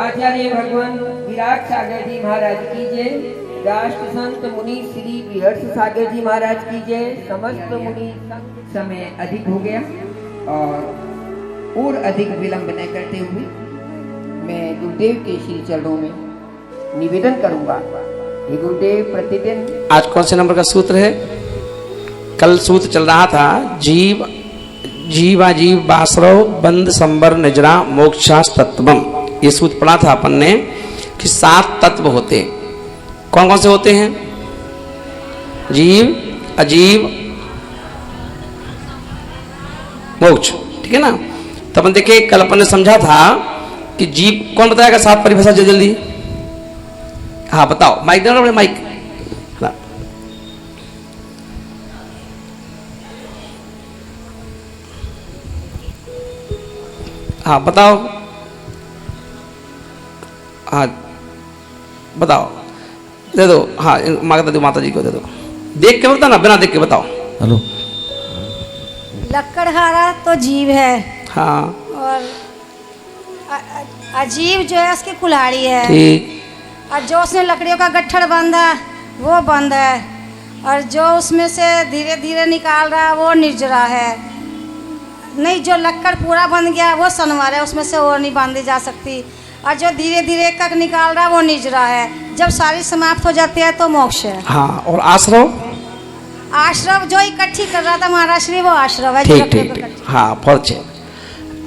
परमाचार्य भगवान विराट सागर जी महाराज की जय। राष्ट्र संत मुनि श्री विहर्ष सागर जी महाराज की जय। समस्त मुनि समय अधिक हो गया और अधिक विलंब न करते हुए मैं गुरुदेव के श्री चरणों में निवेदन करूंगा। हे गुरुदेव, प्रतिदिन आज कौन से नंबर का सूत्र है? कल सूत्र चल रहा था जीवाजीव बासरव बंद संबर निजरा मोक्षास तत्वम। ये सूत्र पढ़ा था अपन ने कि 7 तत्व होते हैं। कौन कौन से होते हैं? जीव, अजीव, मोक्ष। ठीक है ना? तो अपन देखिए कल अपन ने समझा था कि जीव, कौन बताएगा 7 परिभाषा जल्दी? हाँ बताओ, माइक देना अपने, माइक। हाँ बताओ, हाँ बताओ, दे दो। हाँ माता जी को दे दो। देख के बताओ ना, बिना देख के बताओ। हेलो, लकड़हारा तो जीव है। हाँ। और अजीब जो है उसकी कुल्हाड़ी है। ठीक। और जो उसने लकड़ियों का गट्ठर बांधा वो बंद है। और जो उसमें से धीरे धीरे निकाल रहा है वो निर्जरा है। नहीं, जो लक्कड़ पूरा बन गया वो सनवर है, उसमें से और नहीं बांधी जा सकती। और जो धीरे धीरे कक निकाल रहा है वो निर्जरा है। जब सारी समाप्त हो जाती है तो मोक्ष है। हाँ, और आश्रव? आश्रव जो इकट्ठी कर रहा था महाराष्ट्री वो आश्रव है। ठीक ठीक ठीक। हाँ फौज है।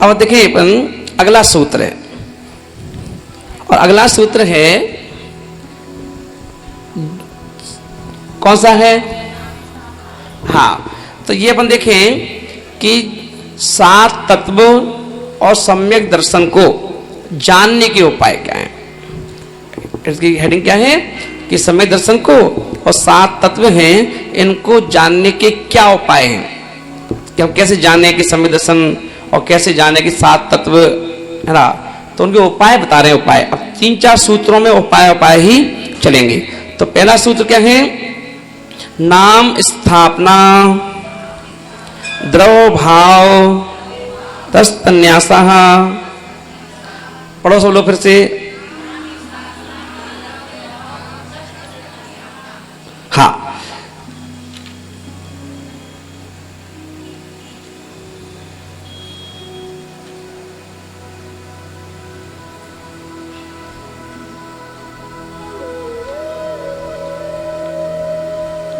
अब देखिए अपन अगला सूत्र है, और अगला सूत्र है कौन सा है? हाँ, तो ये अपन देखें कि 7 तत्व और सम्यक दर्शन को जानने के उपाय क्या हैं। इसकी हेडिंग क्या है कि सम्यक दर्शन को और 7 तत्व हैं, इनको जानने के क्या उपाय हैं, कि हम कैसे जाने कि सम्यक दर्शन और कैसे जाने कि 7 तत्व है ना। तो उनके उपाय बता रहे हैं। उपाय अब 3-4 सूत्रों में उपाय ही चलेंगे। तो पहला सूत्र क्या है? नाम स्थापना द्रव भाव तस्तन्यासः। पढ़ो सब लोग फिर से। हाँ,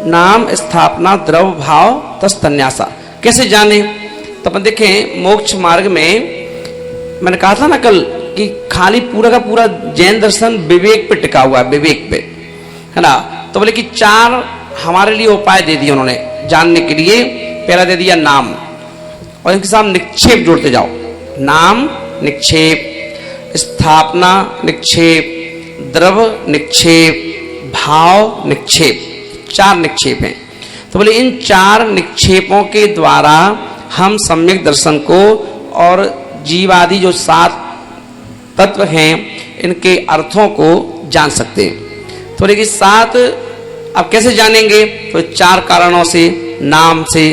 नाम स्थापना द्रव भाव तस्तन्यासा कैसे जाने? तो अपन देखें मोक्ष मार्ग में मैंने कहा था ना कल कि खाली पूरा का पूरा जैन दर्शन विवेक पे टिका हुआ है, विवेक पे, है ना। तो बोले कि 4 हमारे लिए उपाय दे दिए उन्होंने जानने के लिए। पहला दे दिया नाम, और इनके साथ निक्षेप जोड़ते जाओ। नाम निक्षेप, स्थापना निक्षेप, द्रव निक्षेप, भाव निक्षेप, 4 निक्षेप हैं। तो बोले इन 4 निक्षेपों के द्वारा हम सम्यक दर्शन को और जीवादि जो 7 तत्व हैं इनके अर्थों को जान सकते हैं। तो बोले कि 7 अब कैसे जानेंगे? तो 4 कारणों से। नाम से,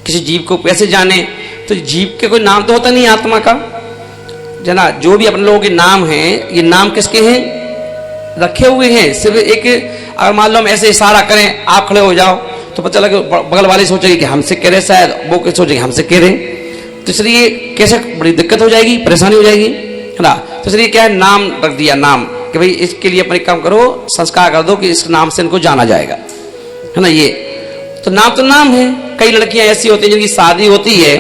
किसी जीव को कैसे जाने? तो जीव के कोई नाम तो होता नहीं आत्मा का, जना। जो भी अपने लोगों के नाम हैं, ये नाम किसके हैं? रखे हुए हैं। सिर्फ एक, अगर मान लो हम ऐसे इशारा करें आप खड़े हो जाओ, तो पता चला कि बगल वाले सोचेगी कि हमसे कह रहे, शायद वो क्या सोचेगी हमसे कह रहे। तो इसलिए कैसे बड़ी दिक्कत हो जाएगी, परेशानी हो जाएगी, है ना। तो इसलिए क्या है, नाम रख दिया। नाम कि भाई इसके लिए अपने काम करो, संस्कार कर दो कि इस नाम से इनको जाना जाएगा, है ना। ये तो नाम है। कई लड़कियां ऐसी होती हैं जिनकी शादी होती है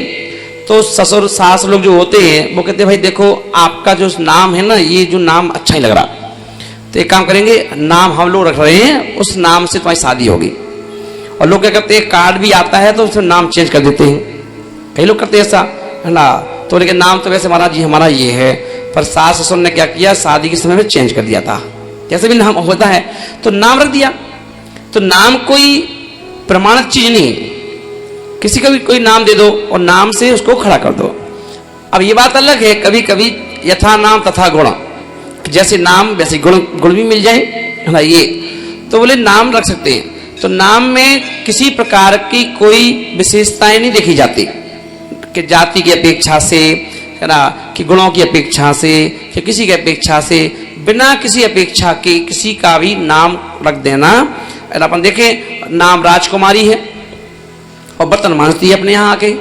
तो ससुर सास लोग जो होते हैं वो कहते हैं भाई देखो आपका जो नाम है ना, ये जो नाम अच्छा ही लग रहा, तो एक काम करेंगे, नाम हम लोग रख रहे हैं, उस नाम से तुम्हारी शादी होगी। और लोग क्या करते हैं, कार्ड भी आता है तो उसमें नाम चेंज कर देते हैं। कई लोग करते हैं ऐसा, है ना। तो लेकिन नाम तो वैसे महाराज जी हमारा ये है, पर सास ससुर ने क्या किया, शादी के समय में चेंज कर दिया था। जैसे भी नाम होता है तो नाम रख दिया। तो नाम कोई प्रमाणित चीज नहीं, किसी का भी कोई नाम दे दो और नाम से उसको खड़ा कर दो। अब ये बात अलग है, कभी कभी यथा नाम तथा गुण, जैसे नाम वैसे गुण भी मिल जाए, है ना। ये तो बोले नाम रख सकते हैं। तो नाम में किसी प्रकार की कोई विशेषताएं नहीं देखी जाती कि जाति की अपेक्षा से, है ना, कि गुणों की अपेक्षा से या किसी की अपेक्षा से, बिना किसी अपेक्षा के किसी का भी नाम रख देना। अपन देखें, नाम राजकुमारी है और बर्तन मांजती है अपने यहाँ आके।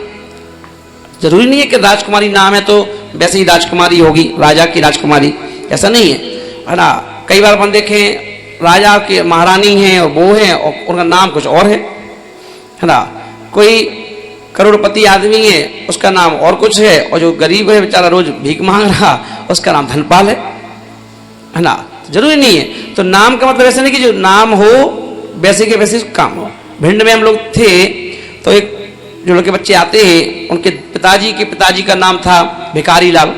जरूरी नहीं है कि राजकुमारी नाम है तो वैसे ही राजकुमारी होगी, राजा की राजकुमारी, ऐसा नहीं है ना। कई बार अपन देखें, राजा के महारानी हैं और वो हैं और उनका नाम कुछ और है ना। कोई करोड़पति आदमी है, उसका नाम और कुछ है, और जो गरीब है बेचारा रोज भीख मांग रहा, उसका नाम धनपाल है ना। जरूरी नहीं है। तो नाम का मतलब ऐसा नहीं कि जो नाम हो वैसे के वैसे काम हो। भिंड में हम लोग थे तो एक जो लड़के बच्चे आते हैं, उनके पिताजी का नाम था भिखारी लाल।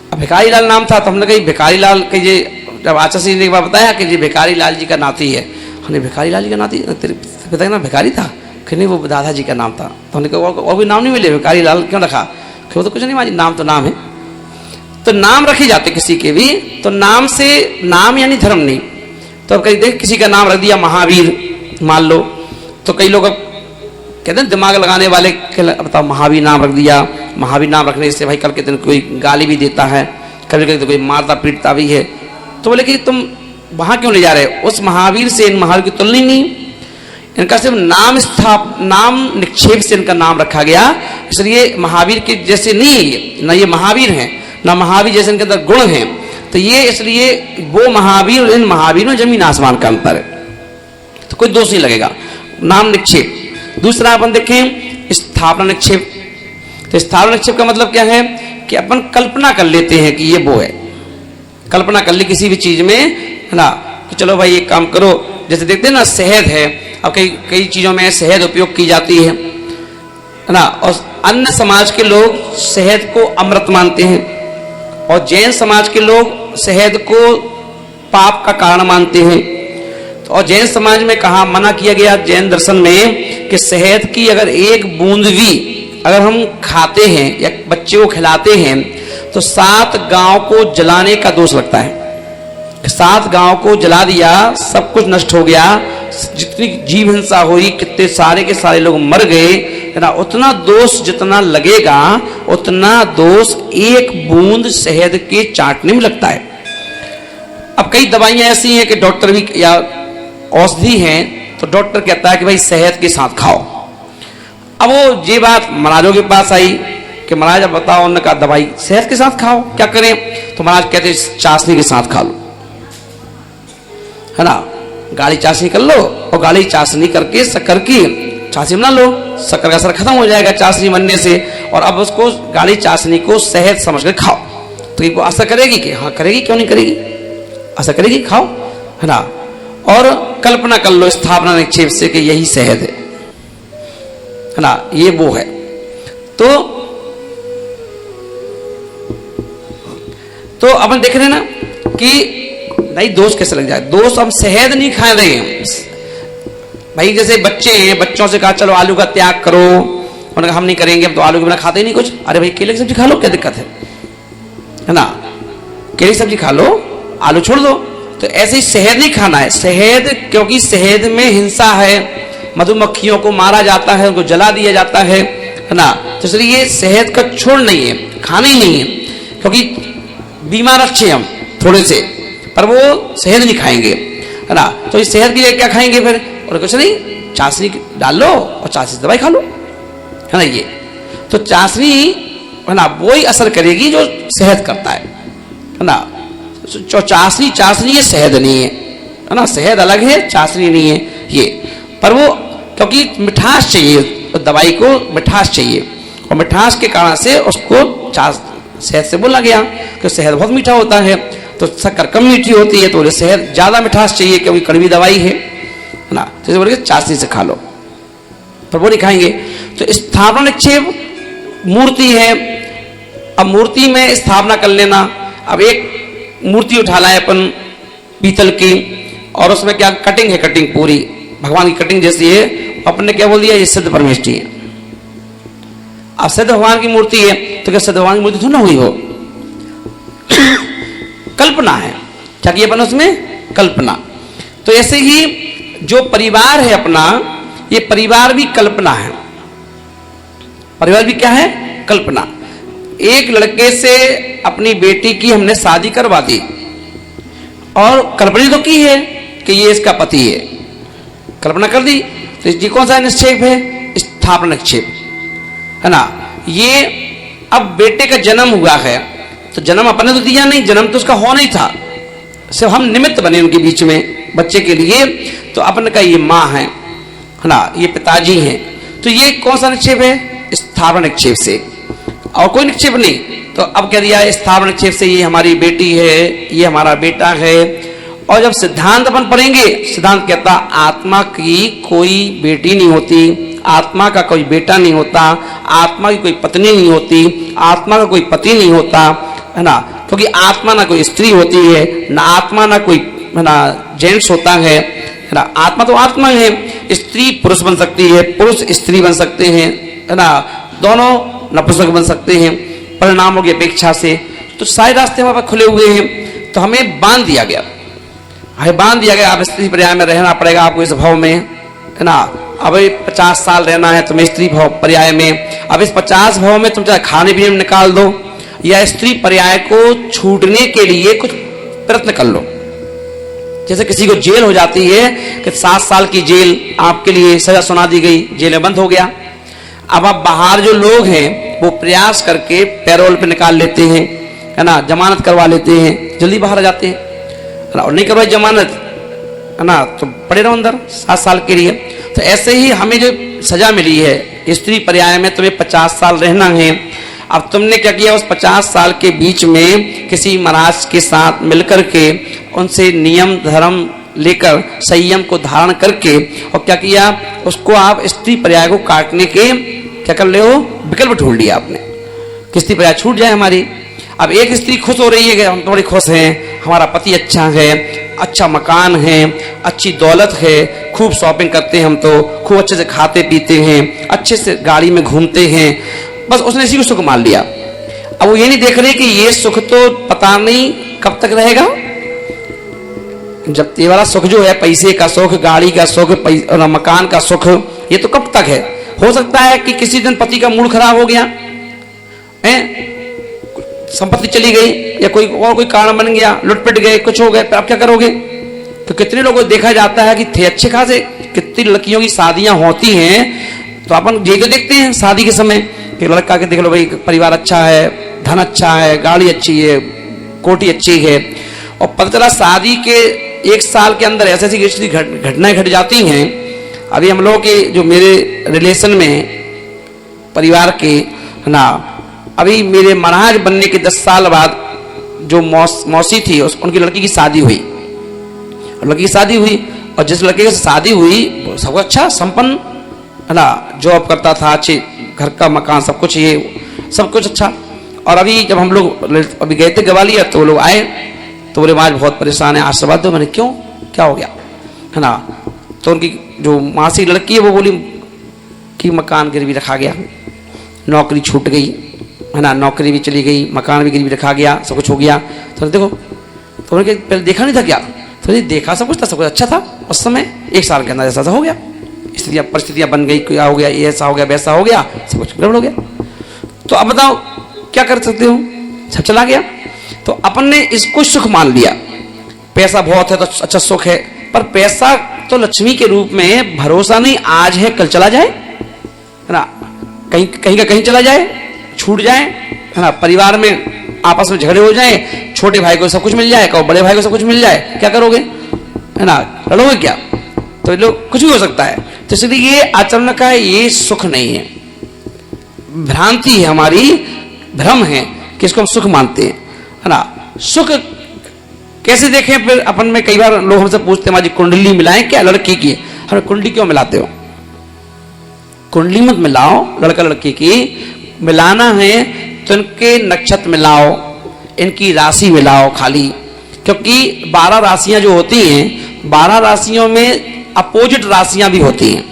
अब भिखारी लाल नाम था तो हमने कही भिखारी लाल के ये, जब आचार्य ने एक बार बताया कि जी भिखारी लाल जी का नाती है, हमने भिखारी लाल जी का नाती, तेरे पिता का नाम भिखारी था? कि नहीं, वो दादाजी का नाम था। तो हमने कहा और भी नाम नहीं मिले, भिखारी लाल क्यों रखा? कि वो तो कुछ नहीं मानी, नाम तो नाम है। तो नाम रखे जाते किसी के भी, तो नाम से, नाम यानी धर्म नहीं। तो अब कहीं देख किसी का नाम रख दिया महावीर मान लो, तो कई लोग अब कहते हैं दिमाग लगाने वाले, बताओ महावीर नाम रख दिया, महावीर नाम रखने से भाई कल के दिन कोई गाली भी देता है, कभी कभी तो कोई मारता पीटता भी है। तो बोले कि तुम वहां क्यों ले जा रहे हो? उस महावीर से इन महावीर की तुलना नहीं, इनका सिर्फ नाम निक्षेप से इनका नाम रखा गया, इसलिए महावीर के जैसे नहीं है ये, ना ये महावीर हैं, ना महावीर जैसे इनके अंदर गुण हैं। तो ये इसलिए वो महावीर और इन महावीरों जमीन आसमान का अंतर है, तो कोई दोष नहीं लगेगा। नाम निक्षेप। दूसरा अपन देखें स्थापना निक्षेप। तो स्थापना निक्षेप का मतलब क्या है कि अपन कल्पना कर लेते हैं कि ये वो है, कल्पना कर ली किसी भी चीज में, है ना, कि चलो भाई एक काम करो। जैसे देखते हैं ना, शहद है, अब कई चीजों में शहद उपयोग की जाती है ना। और अन्य समाज के लोग शहद को अमृत मानते हैं, और जैन समाज के लोग शहद को पाप का कारण मानते हैं। तो और जैन समाज में कहा, मना किया गया जैन दर्शन में कि शहद की अगर एक बूंद भी अगर हम खाते हैं या बच्चे को खिलाते हैं तो 7 गांव को जलाने का दोष लगता है। 7 गांव को जला दिया, सब कुछ नष्ट हो गया, जितनी जीव हिंसा हुई, कितने सारे के सारे लोग मर गए, है ना, उतना दोष जितना लगेगा उतना दोष एक बूंद शहद के चाटने में लगता है। अब कई दवाइयां ऐसी हैं कि डॉक्टर भी, या औषधि हैं तो डॉक्टर कहता है कि भाई शहद के साथ खाओ। अब वो ये बात महाराजों के पास आई कि महाराज अब बताओ, उन्होंने कहा दवाई शहद के साथ खाओ, क्या करें? तो महाराज कहते चाशनी के साथ खा लो, है ना, गाढ़ी चाशनी कर लो, और गाढ़ी चाशनी करके शक्कर की चाशनी बना लो, शक्कर का असर खत्म हो जाएगा चाशनी बनने से, और अब उसको गाढ़ी चाशनी को शहद समझ कर खाओ। तो ये असर करेगी कि? हाँ करेगी, क्यों नहीं करेगी, असर करेगी, खाओ, है ना। और कल्पना कर लो स्थापना निक्षेप से कि यही शहद है ना, ये वो है। तो अपन देख रहे हैं ना कि नहीं दोष कैसे लग जाए। दोष हम शहद नहीं खा रहे हैं भाई। जैसे बच्चे हैं, बच्चों से कहा चलो आलू का त्याग करो, उन्होंने कहा हम नहीं करेंगे, अब तो आलू के बिना खाते ही नहीं कुछ। अरे भाई केले की सब्जी खा लो, क्या दिक्कत है ना, केले की सब्जी खा लो, आलू छोड़ दो। तो ऐसे ही शहद नहीं खाना है। शहद, क्योंकि शहद में हिंसा है, मधुमक्खियों को मारा जाता है, उनको जला दिया जाता है ना। तो इसलिए शहद का छोड़ नहीं है, खाना ही नहीं है, क्योंकि बीमार अच्छे हम थोड़े से, पर वो शहद नहीं खाएंगे, है ना। तो इस शहद के लिए क्या खाएंगे फिर? और कुछ नहीं, चाशनी डाल लो और चाशनी से दवाई खा लो, है ना। ये तो चाशनी, है ना, वही असर करेगी जो शहद करता है ना। जो चाशनी ये शहद नहीं है ना, शहद अलग है, चाशनी नहीं है ये। पर वो क्योंकि मिठास चाहिए, तो दवाई को मिठास चाहिए, और मिठास के कारण से उसको शहद से बोला गया कि शहद बहुत मीठा होता है, तो शक्कर कम मीठी होती है, तो शहद ज्यादा मिठास चाहिए क्योंकि कड़वी दवाई है ना। तो बोले चाशनी से खा लो, पर वो नहीं खाएंगे। तो स्थापना निक्षेप मूर्ति है। अब मूर्ति में स्थापना कर लेना। अब एक मूर्ति उठा लाए अपन पीतल की, और उसमें क्या कटिंग है, कटिंग पूरी भगवान की कटिंग जैसी है, अपन ने क्या बोल दिया, ये सिद्ध परमेष्ठी है। अब सिद्ध भगवान की मूर्ति है तो क्या सिद्ध भगवान की मूर्ति थोड़ी ना हुई हो, कल्पना है, क्या किया अपन उसमें, कल्पना। तो ऐसे ही जो परिवार है अपना, ये परिवार भी कल्पना है। परिवार भी क्या है, कल्पना। एक लड़के से अपनी बेटी की हमने शादी करवा दी और कल्पना तो की है कि ये इसका पति है, कल्पना कर दी, तो ये कौन सा निक्षेप है? स्थापना निक्षेप है ना। ये अब बेटे का जन्म हुआ है तो जन्म अपने तो दिया नहीं, जन्म तो उसका हो नहीं था, सिर्फ हम निमित्त बने उनके बीच में बच्चे के लिए। तो अपने का ये माँ है ना, ये पिताजी हैं, तो ये कौन सा निक्षेप है? स्थापना निक्षेप से, और कोई निक्षेप नहीं। तो अब कह दिया स्थापना निक्षेप से ये हमारी बेटी है, ये हमारा बेटा है। और जब सिद्धांत अपन पढ़ेंगे, सिद्धांत कहता आत्मा की कोई बेटी नहीं होती, आत्मा का कोई बेटा नहीं होता, आत्मा की कोई पत्नी नहीं होती, आत्मा का कोई पति नहीं होता, है ना, क्योंकि आत्मा ना कोई स्त्री होती है, ना आत्मा ना कोई, है ना, जेंट्स होता है ना। आत्मा तो आत्मा है, स्त्री पुरुष बन सकती है, पुरुष स्त्री बन सकते हैं, है ना, दोनों नपुंसक बन सकते हैं परिणामों की अपेक्षा से। तो सारे रास्ते वहां पर खुले हुए हैं। तो हमें बांध दिया गया, बांध दिया गया, आप स्त्री पर्याय में रहना पड़ेगा आपको इस भाव में, है ना। अब 50 साल रहना है तुम्हें स्त्री भाव पर्याय में। अब इस 50 भाव में तुम चाहे खाने पीने में निकाल दो या स्त्री पर्याय को छूटने के लिए कुछ प्रयत्न कर लो। जैसे किसी को जेल हो जाती है कि 7 साल की जेल आपके लिए सजा सुना दी गई, जेल में बंद हो गया। अब आप बाहर जो लोग हैं वो प्रयास करके पैरोल पे निकाल लेते हैं, है ना, जमानत करवा लेते हैं, जल्दी बाहर आ जाते हैं, और नहीं करवाई जमानत, है ना, तो पड़े रहो अंदर 7 साल के लिए। तो ऐसे ही हमें जो सजा मिली है स्त्री पर्याय में, तुम्हें 50 साल रहना है। अब तुमने क्या किया, उस 50 साल के बीच में किसी महाराज के साथ मिलकर के उनसे नियम धर्म लेकर संयम को धारण करके और क्या किया, उसको आप स्त्री पर्याय को काटने के क्या कर ले हो, विकल्प ढूंढ लिया आपने कि स्त्री पर्याय छूट जाए हमारी। अब एक स्त्री खुश हो रही है कि हम थोड़ी खुश हैं, हमारा पति अच्छा है, अच्छा मकान है, अच्छी दौलत है, खूब शॉपिंग करते हैं हम, तो खूब अच्छे से खाते पीते हैं, अच्छे से गाड़ी में घूमते हैं, बस उसने इसी को सुख मान लिया। अब वो ये नहीं देख रहे कि ये सुख तो पता नहीं कब तक रहेगा। जब ये वाला सुख जो है, पैसे का सुख, गाड़ी का सुख, मकान का सुख, ये तो कब तक है। हो सकता है कि किसी दिन पति का मूड खराब हो गया है, संपत्ति चली गई या कोई कारण बन गया, लुटपिट गए, कुछ हो गए, तो आप क्या करोगे। तो कितने लोगों को देखा जाता है कि थे अच्छे खासे, कितनी लड़कियों की शादियां होती हैं, तो अपन ये तो देखते हैं शादी के समय कि लड़का के देख लो भाई परिवार अच्छा है, धन अच्छा है, गाड़ी अच्छी है, कोठी अच्छी है, और पता चला शादी के 1 साल के अंदर ऐसी ऐसी घटनाएं घट जाती हैं। अभी हम लोग के जो मेरे रिलेशन में परिवार के, है ना, अभी मेरे महाराज बनने के 10 साल बाद जो मौसी थी उनकी लड़की की शादी हुई, लड़की की शादी हुई, और जिस लड़के की शादी हुई सब अच्छा संपन्न, है ना, जॉब करता था, अच्छे घर का मकान सब कुछ, ये सब कुछ अच्छा। और अभी जब हम लोग अभी गए थे ग्वालियर तो वो लोग आए तो बोले महाराज बहुत परेशान है, आशीर्वाद दो। मैंने क्यों, क्या हो गया, है ना। तो उनकी जो मासी लड़की है वो बोली कि मकान गिरवी रखा गया, नौकरी छूट गई, है ना, नौकरी भी चली गई, मकान भी गिरवी रखा गया, सब कुछ हो गया। तो देखो, तो उन्होंने पहले देखा नहीं था क्या, तो देखा सब कुछ था, सब कुछ अच्छा था उस समय, 1 साल के अंदर ऐसा हो गया, स्थितियाँ परिस्थितियाँ बन गई, क्या हो गया, ये ऐसा हो गया, वैसा हो गया, सब कुछ गड़बड़ हो गया। तो अब बताओ क्या कर सकते हो, सब चला गया। तो अपन ने इसको सुख मान लिया, पैसा बहुत है तो अच्छा सुख है, पर पैसा तो लक्ष्मी के रूप में भरोसा नहीं, आज है कल चला जाए, है ना, कहीं कहीं का कहीं चला जाए, छूट जाए, है ना, परिवार में आपस में झगड़े हो जाए, छोटे भाई को सब कुछ मिल जाए, बड़े भाई को सब कुछ मिल जाए, क्या करोगे, है ना, लड़ोगे क्या। तो लोग कुछ भी हो सकता है। तो इसलिए ये आचरण का ये सुख नहीं है, भ्रांति है हमारी, भ्रम है कि इसको हम सुख मानते हैं, है ना। सुख कैसे देखें फिर अपन में, कई बार लोग हमसे पूछते हैं हमारी कुंडली मिलाएं क्या लड़की की, हमें कुंडली क्यों मिलाते हो, कुंडली मत मिलाओ, लड़का लड़की की मिलाना है तो इनके नक्षत्र मिलाओ, इनकी राशि मिलाओ खाली, क्योंकि 12 राशियां जो होती हैं, 12 राशियों में अपोजिट राशियां भी होती हैं।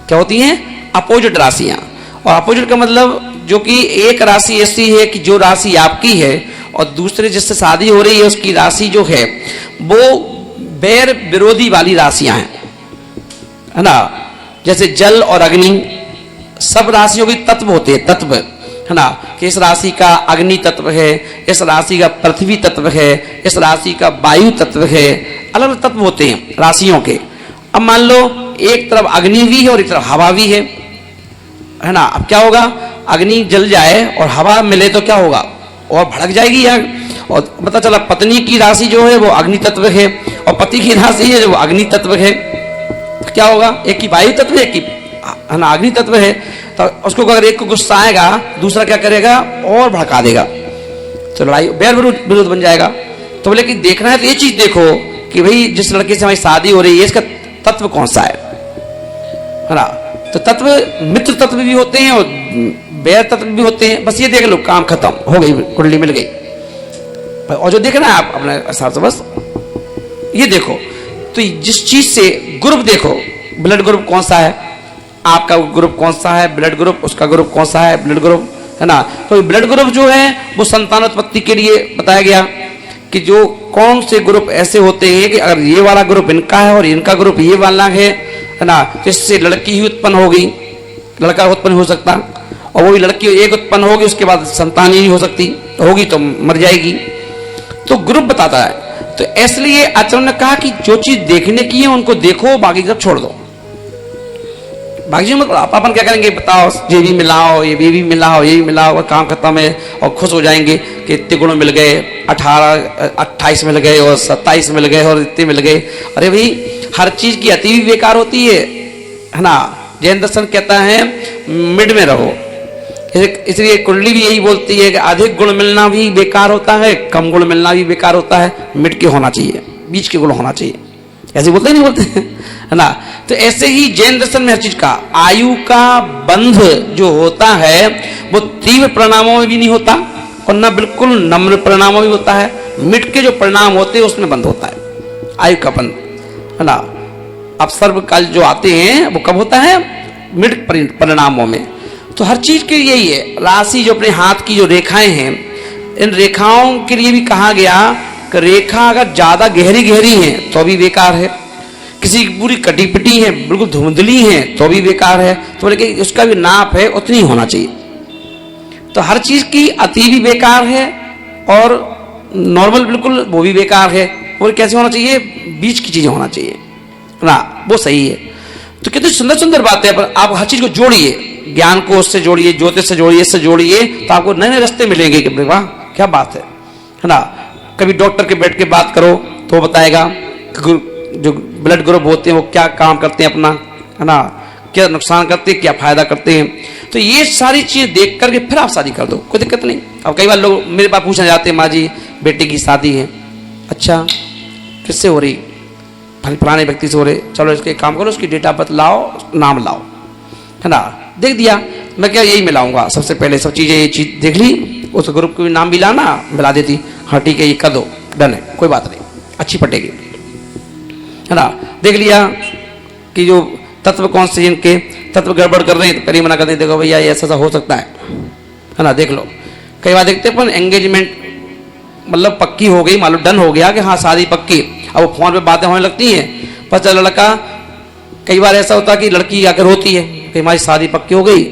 क्या होती हैं, अपोजिट राशियां। और अपोजिट का मतलब जो कि एक राशि ऐसी है कि जो राशि आपकी है और दूसरे जिससे शादी हो रही है उसकी राशि जो है वो बैर विरोधी वाली राशियां हैं, है ना। जैसे जल और अग्नि, सब राशियों के तत्व होते हैं, तत्व है ना, कि इस राशि का अग्नि तत्व है, इस राशि का पृथ्वी तत्व है, इस राशि का वायु तत्व है। अलग अलग तत्व होते हैं राशियों के। अब मान लो एक तरफ अग्नि भी है और एक तरफ हवा भी है ना। अब क्या होगा, अग्नि जल जाए और हवा मिले तो क्या होगा, और भड़क जाएगी आग। और पता चला पत्नी की राशि जो है वो अग्नि तत्व है और पति की राशि है जो अग्नि तत्व है, तो क्या होगा, एक की वायु तत्व है, एक की है ना अग्नि तत्व है। तो उसको अगर एक को गुस्सा आएगा दूसरा क्या करेगा, और भड़का देगा, तो लड़ाई बैर विरोध बन जाएगा। तो बोले कि देखना है तो ये चीज देखो कि भाई जिस लड़के से हमारी शादी हो रही है इसका तत्व कौन सा है ना। तो तत्व मित्र तत्व भी होते हैं और बैर तत्व भी होते हैं। बस ये देख लो, काम खत्म हो गई, कुंडली मिल गई। और जो देखना है आप अपने हिसाब से बस ये देखो। तो जिस चीज से ग्रुप देखो, ब्लड ग्रुप कौन सा है, आपका ग्रुप कौन सा है, ब्लड ग्रुप, उसका ग्रुप कौन सा है, ब्लड ग्रुप, है ना। तो ब्लड ग्रुप जो है वो संतानोत्पत्ति के लिए बताया गया कि जो कौन से ग्रुप ऐसे होते हैं कि अगर ये वाला ग्रुप इनका है और इनका ग्रुप ये वाला है ना, तो इससे लड़की ही उत्पन्न होगी, लड़का उत्पन्न हो सकता, और वो भी लड़की एक उत्पन्न होगी उसके बाद संतान ही हो सकती, होगी तो मर जाएगी। तो ग्रुप बताता है। तो इसलिए आचार्य ने कहा कि जो चीज देखने की है उनको देखो, बाकी सब छोड़ दो। बाकी मतलब अपन क्या करेंगे, बताओ ये भी मिलाओ, ये भी मिलाओ, ये भी मिलाओ, और काम खत्म है, और खुश हो जाएंगे कि इतने गुण मिल गए, 28 मिल गए और 27 मिल गए और इतने मिल गए। अरे भाई हर चीज की अति भी बेकार होती है ना। जैन दर्शन कहता है मिड में रहो, इसलिए कुंडली भी यही बोलती है कि अधिक गुण मिलना भी बेकार होता है, कम गुण मिलना भी बेकार होता है, मिड के होना चाहिए, बीच के गुण होना चाहिए। ऐसे बोलते नहीं बोलते है ना। तो ऐसे ही जैन दर्शन में हर चीज का आयु का बंध जो होता है वो तीव्र परिणामों में भी नहीं होता और न बिल्कुल नम्र परिणामों में होता है। मिट के जो परिणाम होते हैं उसमें बंध होता है आयु का बंध, है ना। अब सर्वकाल जो आते हैं वो कब होता है, मिट परिणामों में। तो हर चीज के लिए यही है। राशि जो अपने हाथ की जो रेखाएं हैं, इन रेखाओं के लिए भी कहा गया कि रेखा अगर ज्यादा गहरी गहरी है तो भी बेकार है, किसी की पूरी कटी पिटी है, बिल्कुल धुंधली है तो भी बेकार है। तो बोले कि उसका भी नाप है उतनी होना चाहिए। तो हर चीज की अति भी बेकार है और नॉर्मल बिल्कुल वो भी बेकार है। और कैसे होना चाहिए, बीच की चीजें होना चाहिए ना, वो सही है। तो कितनी सुंदर सुंदर बातें हैं। पर आप हर चीज को जोड़िए, ज्ञान को उससे जोड़िए, ज्योतिष से जोड़िए, इससे जोड़िए, तो आपको नए नए रास्ते मिलेंगे कि वाह क्या बात है ना। कभी डॉक्टर के बैठ के बात करो तो बताएगा जो ब्लड ग्रुप होते हैं वो क्या काम करते हैं अपना, है ना, क्या नुकसान करते हैं, क्या फायदा करते हैं। तो ये सारी चीज देख करके फिर आप शादी कर दो, कोई दिक्कत नहीं। अब कई बार लोग मेरे पास पूछने जाते हैं, माँ जी बेटे की शादी है, अच्छा किससे हो रही, फलाने व्यक्ति से हो रहे, चलो इसके काम करो, उसकी डेट ऑफ बर्थ लाओ, नाम लाओ, है ना। देख दिया, मैं क्या यही मिलाऊंगा सबसे पहले, सब चीजें ये चीज देख ली, उस ग्रुप को भी नाम भी लाना, मिला देती, हाँ ठीक है ये कर दो, डन है, कोई बात नहीं, अच्छी पटेगी, है ना। देख लिया कि जो तत्व कौन से इनके तत्व गड़बड़ कर रहे हैं तो करीब मना कर दें, देखो भैया ये ऐसा हो सकता है ना, देख लो। कई बार देखते अपन एंगेजमेंट मतलब पक्की हो गई, मालूम डन हो गया कि हाँ शादी पक्की, अब वो फोन पे बातें होने लगती हैं, पता चला लड़का, कई बार ऐसा होता है कि लड़की आकर रोती है कि हमारी शादी पक्की हो गई,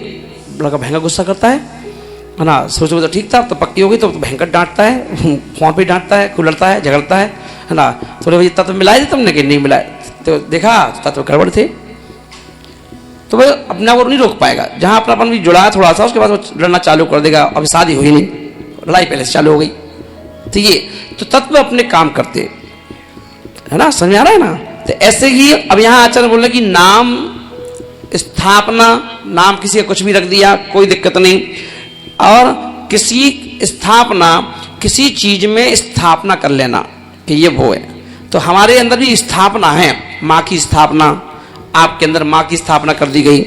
लड़का भयंकर गुस्सा करता है ना। सोचो तो ठीक था, तो पक्की हो गई तो भयंकर डांटता है, फोन पे डांटता है, खूब लड़ता है, झगड़ता है ना। तो भाई तत्व मिलाए थे तुमने कि नहीं मिलाए, तो देखा तत्व गड़बड़ थे, तो वह अपने आप को नहीं रोक पाएगा। जहां अपना अपन भी जुड़ा थोड़ा सा, उसके बाद वो लड़ना चालू कर देगा, अभी शादी हुई नहीं, लड़ाई पहले से चालू हो गई। तो ये तो तत्व अपने काम करते है ना, समझ आ रहा है ना। तो ऐसे ही अब यहाँ आचार्य बोल रहे कि नाम स्थापना, नाम किसी का कुछ भी रख दिया कोई दिक्कत नहीं, और किसी स्थापना किसी चीज में स्थापना कर लेना कि ये वो है। तो हमारे अंदर भी स्थापना है, माँ की स्थापना, आपके अंदर माँ की स्थापना कर दी गई,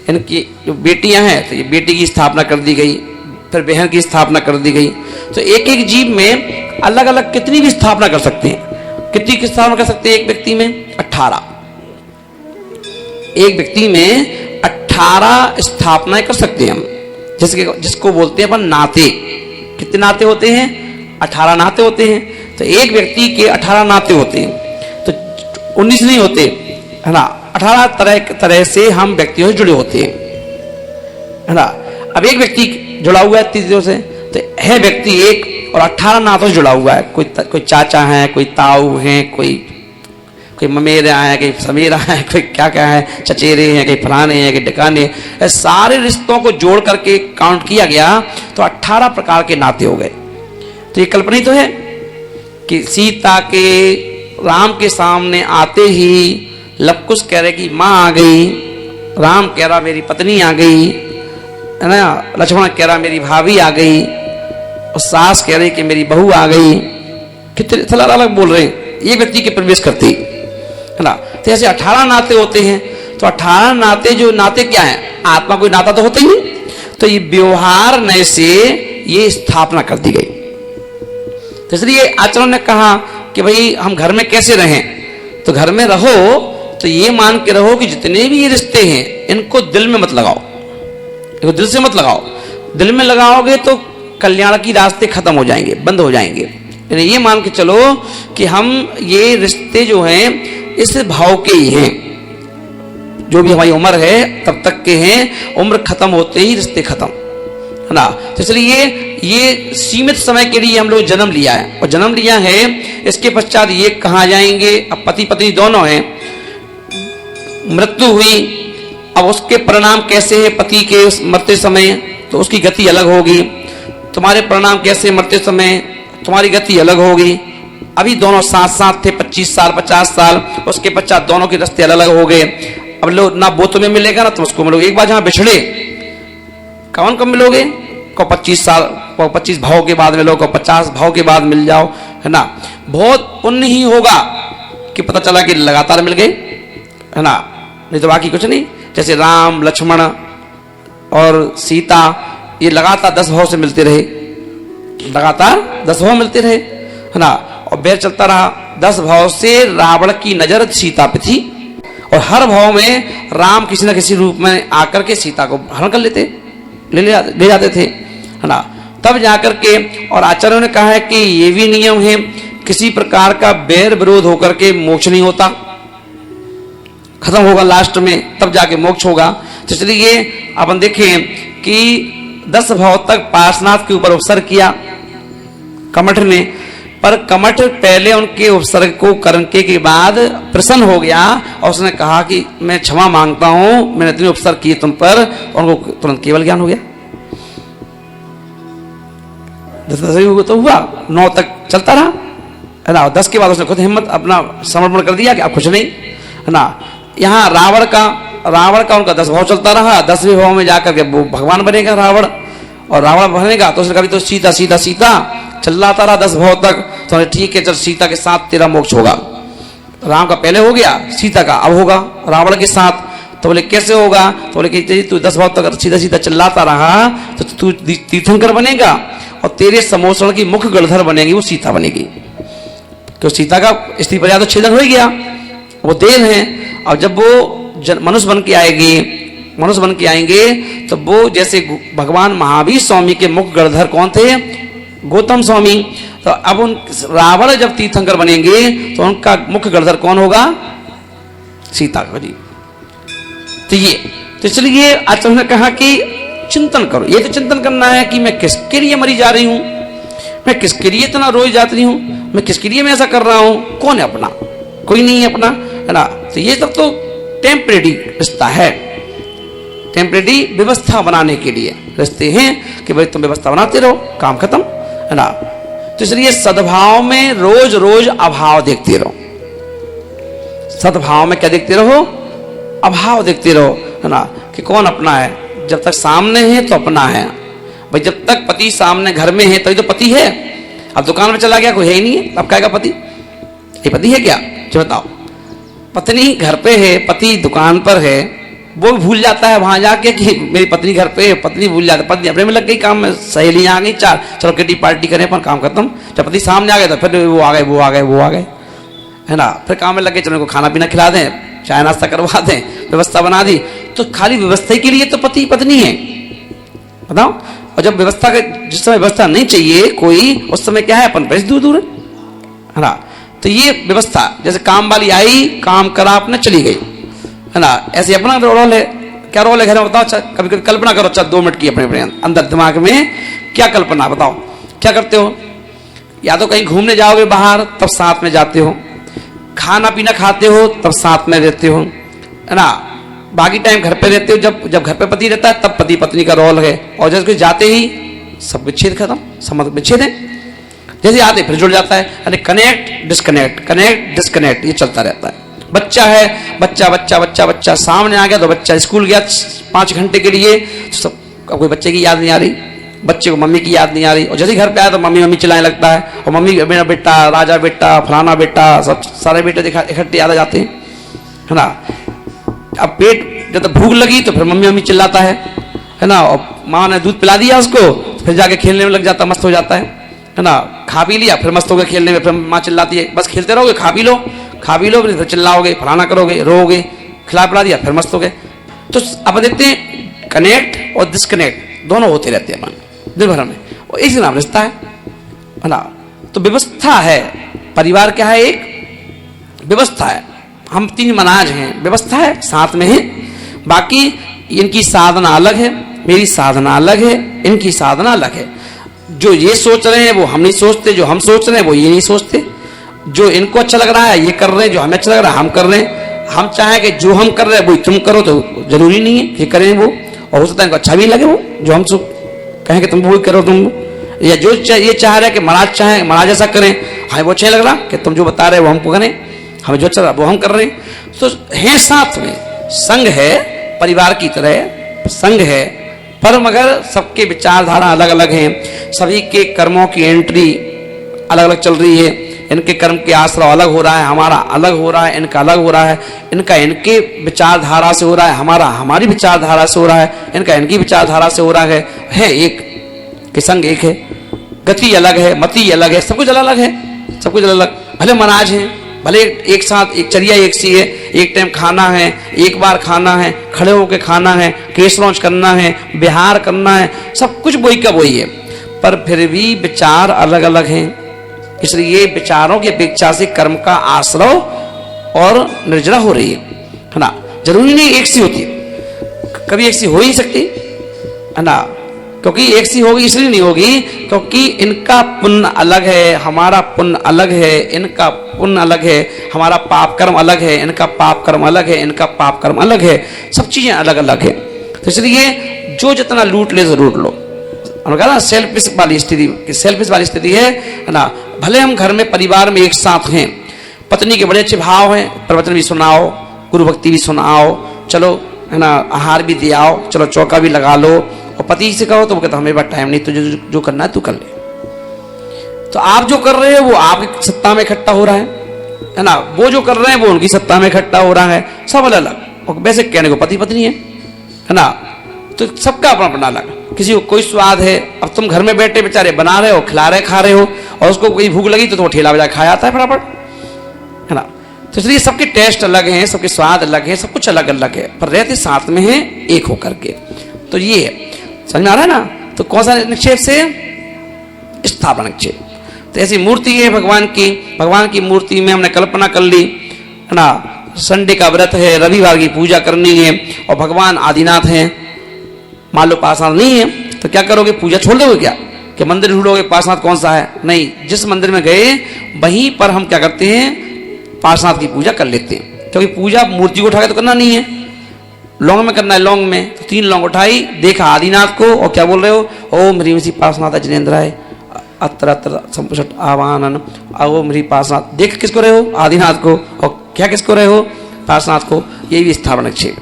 इनकी जो बेटियां हैं तो ये बेटी की स्थापना कर दी गई, फिर बहन की स्थापना कर दी गई। तो एक एक जीव में अलग अलग कितनी भी स्थापना कर सकते हैं, कितनी की स्थापना कर सकते हैं, एक व्यक्ति में 18, एक व्यक्ति में 18 स्थापनाएं कर सकते हैं हम, जिसको बोलते हैं अपन नाते। कितने नाते होते हैं, 18 नाते होते हैं। तो एक व्यक्ति के 18 नाते होते हैं, तो 19 नहीं होते, है ना। 18 तरह से हम व्यक्तियों से जुड़े होते हैं, है ना। अब एक व्यक्ति जुड़ा हुआ है इतनी दिनों से, तो है व्यक्ति एक और 18 नातों से जुड़ा हुआ है। कोई चाचा है, कोई ताऊ है, कोई ममेरा है, कोई समेरा है, कोई क्या क्या है, चचेरे हैं, कोई फलाने हैं, कोई ढकाने। सारे रिश्तों को जोड़ करके काउंट किया गया तो 18 प्रकार के नाते हो गए। तो ये कल्पना तो है कि सीता के राम के सामने आते ही लवकुश कह रहे कि माँ आ गई, राम कह रहा मेरी पत्नी आ गई, है ना, लक्ष्मण कह रहा मेरी भाभी आ गई, और सास कह रही कि मेरी बहू आ गई। कितने अलग अलग बोल रहे हैं, ये व्यक्ति के प्रवेश करते है ना। तो ऐसे 18 नाते होते हैं। तो 18 नाते, जो नाते क्या है, आत्मा कोई नाता तो होता ही नहीं। तो ये व्यवहार नए से ये स्थापना कर दी गई। तो इसलिए आचार्यों ने कहा कि भाई हम घर में कैसे रहें, तो घर में रहो तो ये मान के रहो कि जितने भी ये रिश्ते हैं इनको दिल में मत लगाओ, इनको दिल से मत लगाओ। दिल में लगाओगे तो कल्याण की रास्ते खत्म हो जाएंगे, बंद हो जाएंगे। ये मान के चलो कि हम ये रिश्ते जो हैं इस भाव के ही हैं, जो भी हमारी उम्र है तब तक के हैं, उम्र खत्म होते ही रिश्ते खत्म, है ना। तो इसलिए ये सीमित समय के लिए हम लोग जन्म लिया है, और जन्म लिया है इसके पश्चात ये कहाँ जाएंगे। अब पति पत्नी दोनों हैं, मृत्यु हुई, अब उसके परिणाम कैसे है पति के उस मरते समय, तो उसकी गति अलग होगी। तुम्हारे परिणाम कैसे मरते समय, तुम्हारी गति अलग होगी। अभी दोनों साथ साथ थे 25 साल 50 साल, उसके पश्चात दोनों के रास्ते अलग अलग हो गए। अब लो ना वो तुम्हें मिलेगा ना तुम उसको मिलोगे। एक बार जहां बिछड़े कौन कब मिलोगे, को 25 साल, को 25 भाव के बाद मिलो, को 50 भाव के बाद मिल जाओ, है ना। बहुत पुण्य ही होगा कि पता चला कि लगातार मिल गए, है ना, नहीं तो बाकी कुछ नहीं। जैसे राम लक्ष्मण और सीता ये लगातार 10 भाव से मिलते रहे, लगातार 10 भाव मिलते रहे, है ना। और बैर चलता रहा 10 भाव से। रावण की नजर सीता पे थी, और हर भाव में राम किसी न किसी रूप में आकर के सीता को हरण कर लेते, ले जाते थे, है ना। तब जाकर के, और आचार्यों ने कहा है कि ये भी नियम है, किसी प्रकार का बैर विरोध होकर के मोक्ष नहीं होता, खत्म होगा लास्ट में, तब जाके मोक्ष होगा। तो इसलिए अपन देखें कि 10 भाव तक पार्श्वनाथ के ऊपर उपसर्ग किया कमठ ने, पर कमठ पहले उनके उपसर्ग को करने के बाद प्रसन्न हो गया, और उसने कहा कि मैं क्षमा मांगता हूं, मैंने इतने उपसर्ग किए तुम पर, और उनको तुरंत केवल ज्ञान हो गया। 10 तो हुआ, 9 तक चलता रहा, है ना। 10 के बाद उसने खुद हिम्मत अपना समर्पण कर दिया कि अब कुछ नहीं, है ना। यहाँ रावण का उनका 10 भाव चलता रहा। 10वें भाव में जाकर के वो भगवान बनेगा रावण, और रावण बनेगा तो उसने कभी तो सीता सीता सीता चलाता रहा 10 भाव तक। तो ठीक है, चल सीता के साथ तेरा मोक्ष होगा। राम का पहले हो गया, सीता का अब होगा रावण के साथ। तो बोले कैसे होगा, तो बोले कि तू 10 भाव तक सीधा सीधा चलाता रहा तो तू तीर्थंकर बनेगा, और तेरे समोषण की मुख्य गणधर बनेगी वो सीता बनेगी। क्यों, सीता का स्त्री पर्याय तो छेदन हो गया, वो देव है। और जब वो मनुष्य बन के आएंगे तो वो जैसे भगवान महावीर स्वामी के मुख्य गणधर कौन थे, गौतम स्वामी। तो अब उन रावण जब तीर्थंकर बनेंगे तो उनका मुख्य गणधर कौन होगा, सीता का जी। तो इसलिए आचार्य ने कहा कि चिंतन करो। ये तो चिंतन करना है कि मैं किसके लिए मरी जा रही हूं, मैं किसके लिए इतना रोई जाती हूं, मैं किसके लिए मैं ऐसा कर रहा हूं, कौन है अपना, कोई नहीं है अपना, है ना। तो ये सब तो टेम्परेरी रिश्ता है, टेम्परेरी व्यवस्था बनाने के लिए रिश्ते हैं कि भाई तुम व्यवस्था बनाते रहो, काम खत्म, है ना। तो इसलिए सद्भाव में रोज रोज अभाव देखते रहो। सद्भाव में क्या देखते रहो, अभाव देखते रहो, है ना, कि कौन अपना है। जब तक सामने है तो अपना है भाई, जब तक पति सामने घर में है तभी तो पति है। अब दुकान में चला गया कोई है ही नहीं है, अब कहेगा पति, ये पति है क्या, जो बताओ। पत्नी घर पे है, पति दुकान पर है, वो भी भूल जाता है वहां जाके कि मेरी पत्नी घर पे है। पत्नी भूल जाता है, पत्नी अपने में लग गई काम में, सहेलियां आ गई 4, चलो किटी पार्टी करें, पर काम खत्म। जब पति सामने आ गए तो फिर वो आ गए, है ना। फिर काम में लग गए, चलो इनको खाना पीना खिला दें, चाय नाश्ता करवा दें, व्यवस्था बना दी। तो खाली व्यवस्था के लिए तो पति पत्नी है, बताओ। और जब व्यवस्था के जिस समय व्यवस्था नहीं चाहिए कोई, उस समय क्या है, अपन पैसे दूर दूर है ना। तो ये व्यवस्था, जैसे काम वाली आई, काम करा, अपने चली गई, है ना। ऐसे अपना रोल है क्या रोल है घर में बताओ। अच्छा कभी कभी कल्पना करो, अच्छा 2 मिनट की अपने अपने अंदर दिमाग में क्या कल्पना, बताओ क्या करते हो। या तो कहीं घूमने जाओगे बाहर तब साथ में जाते हो, खाना पीना खाते हो तब साथ में रहते हो, है ना। बाकी टाइम घर पे रहते हो, जब घर पे पति रहता है तब पति पत्नी का रोल है। और जैसे जाते ही सब विच्छेद खत्म, संबंध विच्छेद है। जैसे आते फिर जुड़ जाता है, यानी कनेक्ट डिस्कनेक्ट ये चलता रहता है। बच्चा है, बच्चा सामने आ गया तो बच्चा स्कूल गया 5 घंटे के लिए, तो सब कोई बच्चे की याद नहीं आ रही, बच्चे को मम्मी की याद नहीं आ रही। और जैसे घर पे आया तो मम्मी चिल्लाने लगता है, और मम्मी मेरा बेटा, राजा बेटा, फलाना बेटा, सब सारे बेटे इकट्ठे याद आ जाते हैं, है ना। अब पेट जब भूख लगी तो फिर मम्मी चिल्लाता है ना। और माँ ने दूध पिला दिया उसको, फिर जाके खेलने में लग जाता, मस्त हो जाता है ना। खा पी लिया फिर मस्त हो गए खेलने में, फिर माँ चिल्लाती है बस खेलते रहोगे, खा पी लो फिर चिल्लाओगे, फलाना करोगे, रोओगे, खिला पिला दिया फिर मस्त हो गए। तो अब देखते हैं कनेक्ट और डिस्कनेक्ट दोनों होते रहते हैं दिन भर में, और इसी नाम रिश्ता है ना। तो व्यवस्था है, परिवार क्या है, एक व्यवस्था है। हम 3 मनाज हैं, व्यवस्था है साथ में है। बाकी इनकी साधना अलग है, मेरी साधना अलग है, इनकी साधना अलग है। जो ये सोच रहे हैं वो हम नहीं सोचते, जो हम सोच रहे हैं वो ये नहीं सोचते। जो इनको अच्छा लग रहा है ये कर रहे हैं, जो हमें अच्छा लग रहा है हम कर रहे हैं। हम चाहें कि जो हम कर रहे हैं वही तुम करो तो जरूरी नहीं है कि करें वो, और हो सकता है इनको अच्छा भी लगे वो जो हम कहें कि तुम वही करो तुम, या जो ये चाह रहे हैं कि महाराज ऐसा करें, हमें वो अच्छा लग रहा कि तुम जो बता रहे हो वो हमको करें, हमें जो अच्छा लग रहा वो हम कर रहे हैं। तो है साथ में, संघ है, परिवार की तरह संघ है, पर मगर सबके विचारधारा अलग अलग हैं, सभी के कर्मों की एंट्री अलग अलग चल रही है। इनके कर्म के आश्रय अलग हो रहा है, हमारा अलग हो रहा है, इनका अलग हो रहा है, इनका इनके विचारधारा से हो रहा है, हमारा हमारी विचारधारा से हो रहा है, इनका इनकी विचारधारा से हो रहा है एक कि संग एक है, गति अलग है, मति अलग है, सब कुछ अलग अलग है, सब कुछ अलग अलग। भले महाराज हैं, भले एक साथ एक चर्या एक सी है, एक टाइम खाना है, एक बार खाना है, खड़े होकर खाना है, केसरौच करना है, बिहार करना है, सब कुछ वही का वही है, पर फिर भी विचार अलग अलग हैं। इसलिए विचारों की अपेक्षा से कर्म का आश्रय और निर्जरा हो रही है ना। जरूरी नहीं एक सी होती है, कभी एक सी हो ही सकती है ना, क्योंकि एक सी होगी इसलिए नहीं होगी क्योंकि इनका पुण्य अलग है, हमारा पुण्य अलग है, इनका पुण्य अलग है, हमारा पाप कर्म अलग है, इनका पाप कर्म अलग है, इनका पाप कर्म अलग है, सब चीजें अलग अलग है। तो इसलिए जो जितना लूट ले जरूर लो, ना सेल्फिश वाली स्थिति है ना। भले हम घर में परिवार में एक साथ हैं, पत्नी के बड़े अच्छे भाव हैं, प्रवचन भी सुनाओ, गुरु भक्ति भी सुनाओ, चलो है ना, आहार भी दे आओ, चलो चौका भी लगा लो, और पति से कहो तो वो कहता हमें बात टाइम नहीं, तुझे जो करना है तू कर ले। तो आप जो कर रहे हो वो आपकी सत्ता में इकट्ठा हो रहा है ना, वो जो कर रहे हैं वो उनकी सत्ता में इकट्ठा हो रहा है, सब अलग अलग। और वैसे कहने को पति पत्नी है ना, तो सबका अपना अपना अलग। किसी को कोई स्वाद है, अब तुम घर में बैठे बेचारे बना रहे हो, खिला रहे खा रहे हो, और उसको कोई भूख लगी तो ठेला बजा खा जाता है फटाफट, है ना। तो इसलिए सबके टेस्ट अलग हैं, सबके स्वाद अलग हैं, सब कुछ अलग अलग है, पर रहते साथ में हैं एक होकर के। तो ये है, समझ में आ रहा है ना। तो कौन सा निक्षेप से, स्थापना निक्षेप। तो ऐसी मूर्ति है भगवान की मूर्ति में हमने कल्पना कर ली, है ना। संडे का व्रत है, रविवार की पूजा करनी है, और भगवान आदिनाथ हैं, मान लो पार्श्वनाथ नहीं है तो क्या करोगे, पूजा छोड़ दोगे क्या, कि मंदिर ढूंढोगे पार्श्वनाथ कौन सा है, नहीं। जिस मंदिर में गए वहीं पर हम क्या करते हैं, पार्श्वनाथ की पूजा कर लेते हैं, क्योंकि पूजा मूर्ति को उठा के तो करना नहीं है, लौंग में करना है। लौंग में तो 3 लौंग उठाई, देखा आदिनाथ को, और क्या बोल रहे हो, ओम ह्रीम श्री पार्श्वनाथ जिनेन्द्राय अत्र अत्र संपुषट आवाहन, ओम ह्री पार्श्वनाथ। देख किसको रहे हो, आदिनाथ को, और क्या किसको रहे हो, पार्श्वनाथ को। ये भी स्थापना निक्षेप,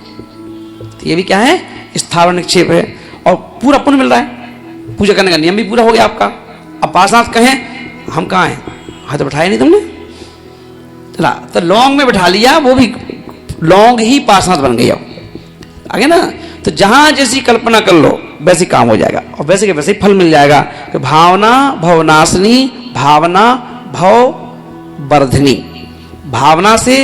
ये भी क्या है, स्थापना निक्षेप है, और पूरा पुण्य मिल रहा है, पूजा करने का नियम भी पूरा हो गया आपका। अब पार्श्वनाथ कहें हम कहाँ हैं, हाथ तो बैठाया नहीं तुमने, चला तो लौंग में बैठा लिया, वो भी लौंग ही पार्श्वनाथ बन गई। आगे ना, तो जहां जैसी कल्पना कर लो वैसे काम हो जाएगा, और वैसे के वैसे ही फल मिल जाएगा। कि भावना भवनाशिनी, भावना भव वर्धिनी, भावना से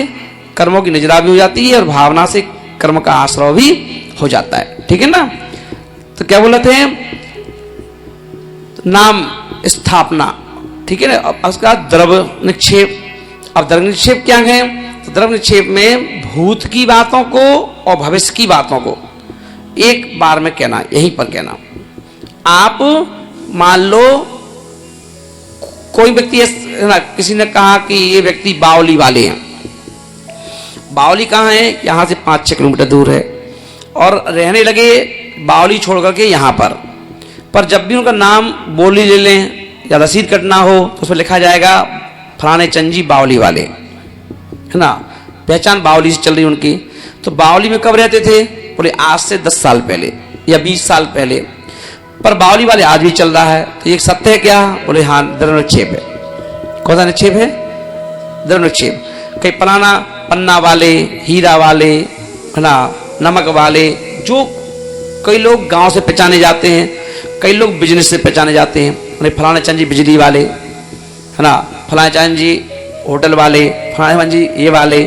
कर्मों की निजरा भी हो जाती है, और भावना से कर्म का आश्रय भी हो जाता है, ठीक है ना। तो क्या बोले थे, नाम स्थापना, ठीक है ना। अब उसका द्रव्य निक्षेप। अब द्रव्य निक्षेप क्या है, तो द्रव्य निक्षेप में भूत की बातों को और भविष्य की बातों को, एक बार में कहना, यहीं पर कहना। आप मान लो कोई व्यक्ति ना, किसी ने कहा कि ये व्यक्ति बावली वाले हैं। बावली कहाँ है? यहाँ से 5-6 किलोमीटर दूर है, और रहने लगे बावली छोड़ करके यहाँ पर जब भी उनका नाम बोली ले लें या रसीद कटना हो तो उसमें लिखा जाएगा फलाने चंजी बावली वाले, है ना, पहचान बावली से चल रही उनकी। तो बावली में कब रहते थे? बोले आज से 10 साल पहले या 20 साल पहले, पर बावली वाले आज भी चल रहा है। तो ये सत्य है क्या? बोले हाँ, द्रव्य निक्षेप है। कौन सा निक्षेप है? द्रव्य निक्षेप। कई पुराना पन्ना वाले, हीरा वाले, है ना, नमक वाले, जो कई लोग गांव से पहचाने जाते हैं, कई लोग बिजनेस से पहचाने जाते हैं। फलाने चंद जी बिजली वाले, है ना, फलाने चंद जी होटल वाले, फलाने चंद जी ये वाले,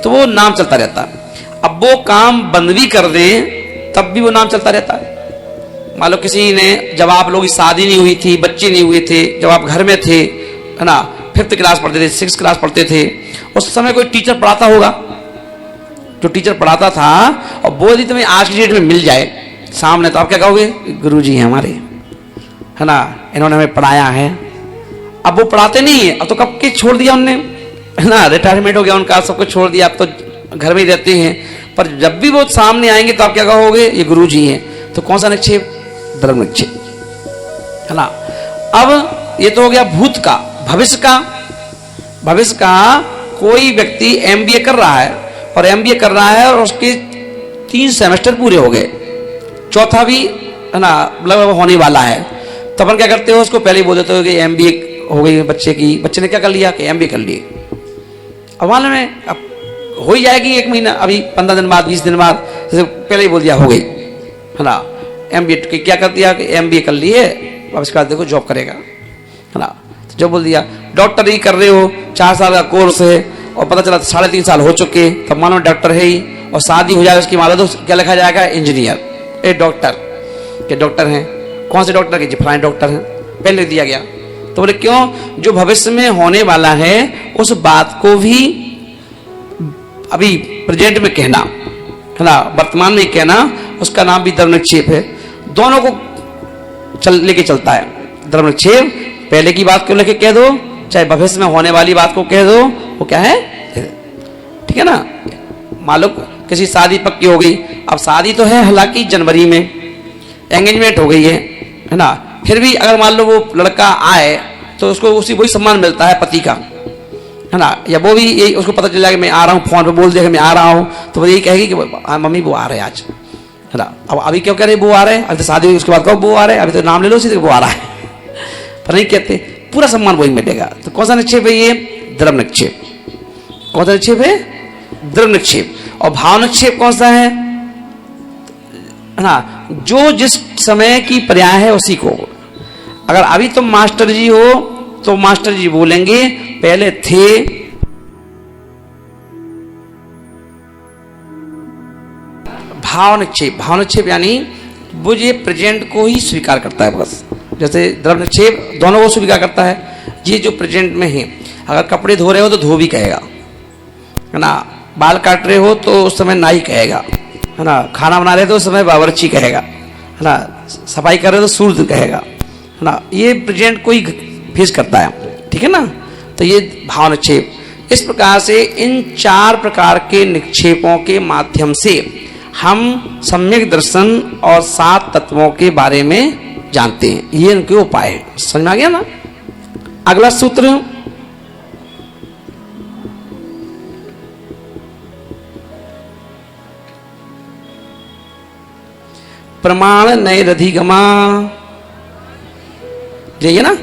तो वो नाम चलता रहता है। अब वो काम बंद भी कर दें तब भी वो नाम चलता रहता है। मान लो किसी ने, जब आप लोगों की शादी नहीं हुई थी, बच्चे नहीं हुए थे, जब आप घर में थे, है ना, 5th क्लास पढ़ते थे, 6th क्लास पढ़ते थे, उस समय कोई टीचर पढ़ाता होगा, जो टीचर पढ़ाता था, और वो यदि तुम्हें आज की डेट में मिल जाए सामने, तो आप क्या कहोगे? गुरुजी हैं हमारे, है ना, इन्होंने हमें पढ़ाया है। अब वो पढ़ाते नहीं है, अब तो कब के छोड़ दिया उनने, है ना, रिटायरमेंट हो गया उनका, सब कुछ छोड़ दिया, अब तो घर में ही रहते हैं। पर जब भी वो सामने आएंगे तो आप क्या कहोगे? ये गुरुजी हैं। तो कौन सा निक्षेप? द्रव्य निक्षेप, है ना। अब ये तो हो गया भूत का। भविष्य का, भविष्य का कोई व्यक्ति MBA कर रहा है, और MBA कर रहा है और उसके 3 सेमेस्टर पूरे हो गए, चौथा भी, है ना, लगभग होने वाला है, तो अपन क्या करते हो? उसको पहले ही बोल देते हो कि MBA हो गई बच्चे की। बच्चे ने क्या कर लिया? कि MBA कर लिए। अब मालूम है, अब हो ही जाएगी 1 महीना, अभी 15 दिन बाद, 20 दिन बाद, जैसे पहले ही बोल दिया हो गई, है ना, MBA क्या कर दिया? कि MBA कर लिए, अब इसके बाद देखो जॉब करेगा, है ना। तो जो बोल दिया डॉक्टर ही कर रहे हो, 4 साल का कोर्स है, और पता चला 3.5 साल हो चुके, तब मानो डॉक्टर है ही, और शादी हो जाए उसकी मान लो तो क्या लिखा जाएगा? इंजीनियर, ए डॉक्टर के डॉक्टर हैं। कौन से डॉक्टर के? जी फलाने डॉक्टर हैं, पहले दिया गया। तो बोले क्यों? जो भविष्य में होने वाला है उस बात को भी अभी प्रेजेंट में कहना, है ना, वर्तमान में कहना, उसका नाम भी द्रव्य निक्षेप है। दोनों को लेके चलता है द्रव्य निक्षेप। पहले की बात को लेके कह दो, चाहे भविष्य में होने वाली बात को कह दो, वो क्या है? ठीक है ना। मान लो किसी शादी पक्की हो गई, अब शादी तो है हालांकि जनवरी में, एंगेजमेंट हो गई है ना, फिर भी अगर मान लो वो लड़का आए तो उसको उसी वही सम्मान मिलता है पति का, है ना, या वो भी यही उसको पता चल जाएगा मैं आ रहा हूँ, फोन पे बोल दिया मैं आ रहा हूँ, तो वो यही कहेगी कि मम्मी वो आ रहे हैं आज, है ना। अब अभी क्यों कह रहे वो आ रहे हैं? अभी तो शादी हुई उसके बाद कहो वो आ रहे हैं, अभी तो नाम ले लो सीधे वो आ रहा है, पर नहीं कहते, पूरा सम्मान वही मिलेगा। तो कौन सा निक्षेप है ये? द्रव्य निक्षेप। कौन सा निक्षेप है? द्रव्य निक्षेप। और भाव निक्षेप कौन सा है ना, जो जिस समय की पर्याय है उसी को। अगर अभी तुम मास्टर जी हो तो मास्टर जी बोलेंगे, पहले थे, भाव निक्षेप। भाव निक्षेप यानी वो ये प्रेजेंट को ही स्वीकार करता है बस। जैसे द्रव्य निक्षेप दोनों को स्वीकार करता है, ये जो प्रेजेंट में है, अगर कपड़े धो रहे हो तो धोबी कहेगा, है ना, बाल काट रहे हो तो उस समय नाई कहेगा, है ना, खाना बना रहे तो उस समय बावर्ची कहेगा, है ना, सफाई कर रहे तो सूर्य कहेगा, है ना। ये प्रेजेंट को ही फेस करता है, ठीक है ना। तो ये भाव निक्षेप। इस प्रकार से इन 4 प्रकार के निक्षेपों के माध्यम से हम सम्यक दर्शन और 7 तत्वों के बारे में जानते हैं। ये इनके उपाय है। समझ में आ गया ना। अगला सूत्र, प्रमाण नैरधिगमा, देखिए ना,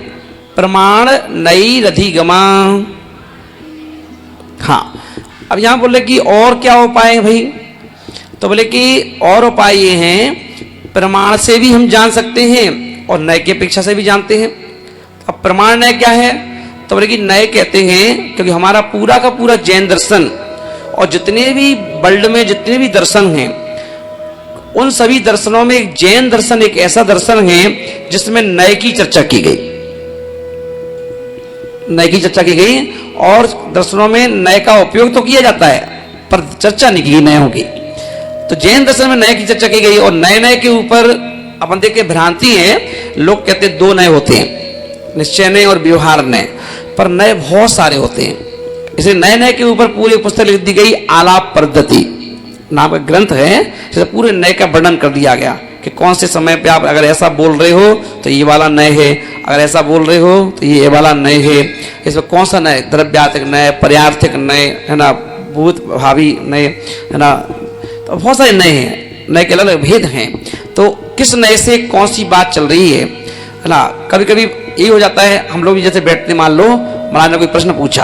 प्रमाण नैरधिगमा। हाँ, अब यहां बोले कि और क्या उपाय है भाई, तो बोले कि और उपाय ये हैं, प्रमाण से भी हम जान सकते हैं और नय की अपेक्षा से भी जानते हैं। अब प्रमाण नय क्या है, तो बोले कि नय कहते हैं क्योंकि हमारा पूरा का पूरा जैन दर्शन और जितने भी वर्ल्ड में जितने भी दर्शन हैं, उन सभी दर्शनों में एक जैन दर्शन एक ऐसा दर्शन है जिसमें नय की चर्चा की गई, नय की चर्चा की गई। और दर्शनों में नय का उपयोग तो किया जाता है पर चर्चा नहीं की नयों की। तो जैन दर्शन में नए की चर्चा की गई और नए नए के ऊपर अपन देख के भ्रांति है, लोग कहते हैं 2 नए होते हैं, निश्चय नए और व्यवहार नए, पर नए बहुत सारे होते हैं। इसलिए नए नए के ऊपर पूरी पुस्तक लिख दी गई, आलाप पद्धति नाम का ग्रंथ है, जिसमें पूरे नए का वर्णन कर दिया गया कि कौन से समय पे आप अगर ऐसा बोल रहे हो तो ये वाला नए है, अगर ऐसा बोल रहे हो तो ये वाला नए है। इसमें कौन सा नए, द्रव्यार्थिक नए, पर्यार्थिक नए, है ना, भूत भावी नए, है ना, तो बहुत सारे नए हैं, नए के अलग अलग भेद हैं। तो किस नए से कौन सी बात चल रही है ना। कभी कभी यही हो जाता है, हम लोग भी जैसे बैठते, मान लो महाराज ने कोई प्रश्न पूछा,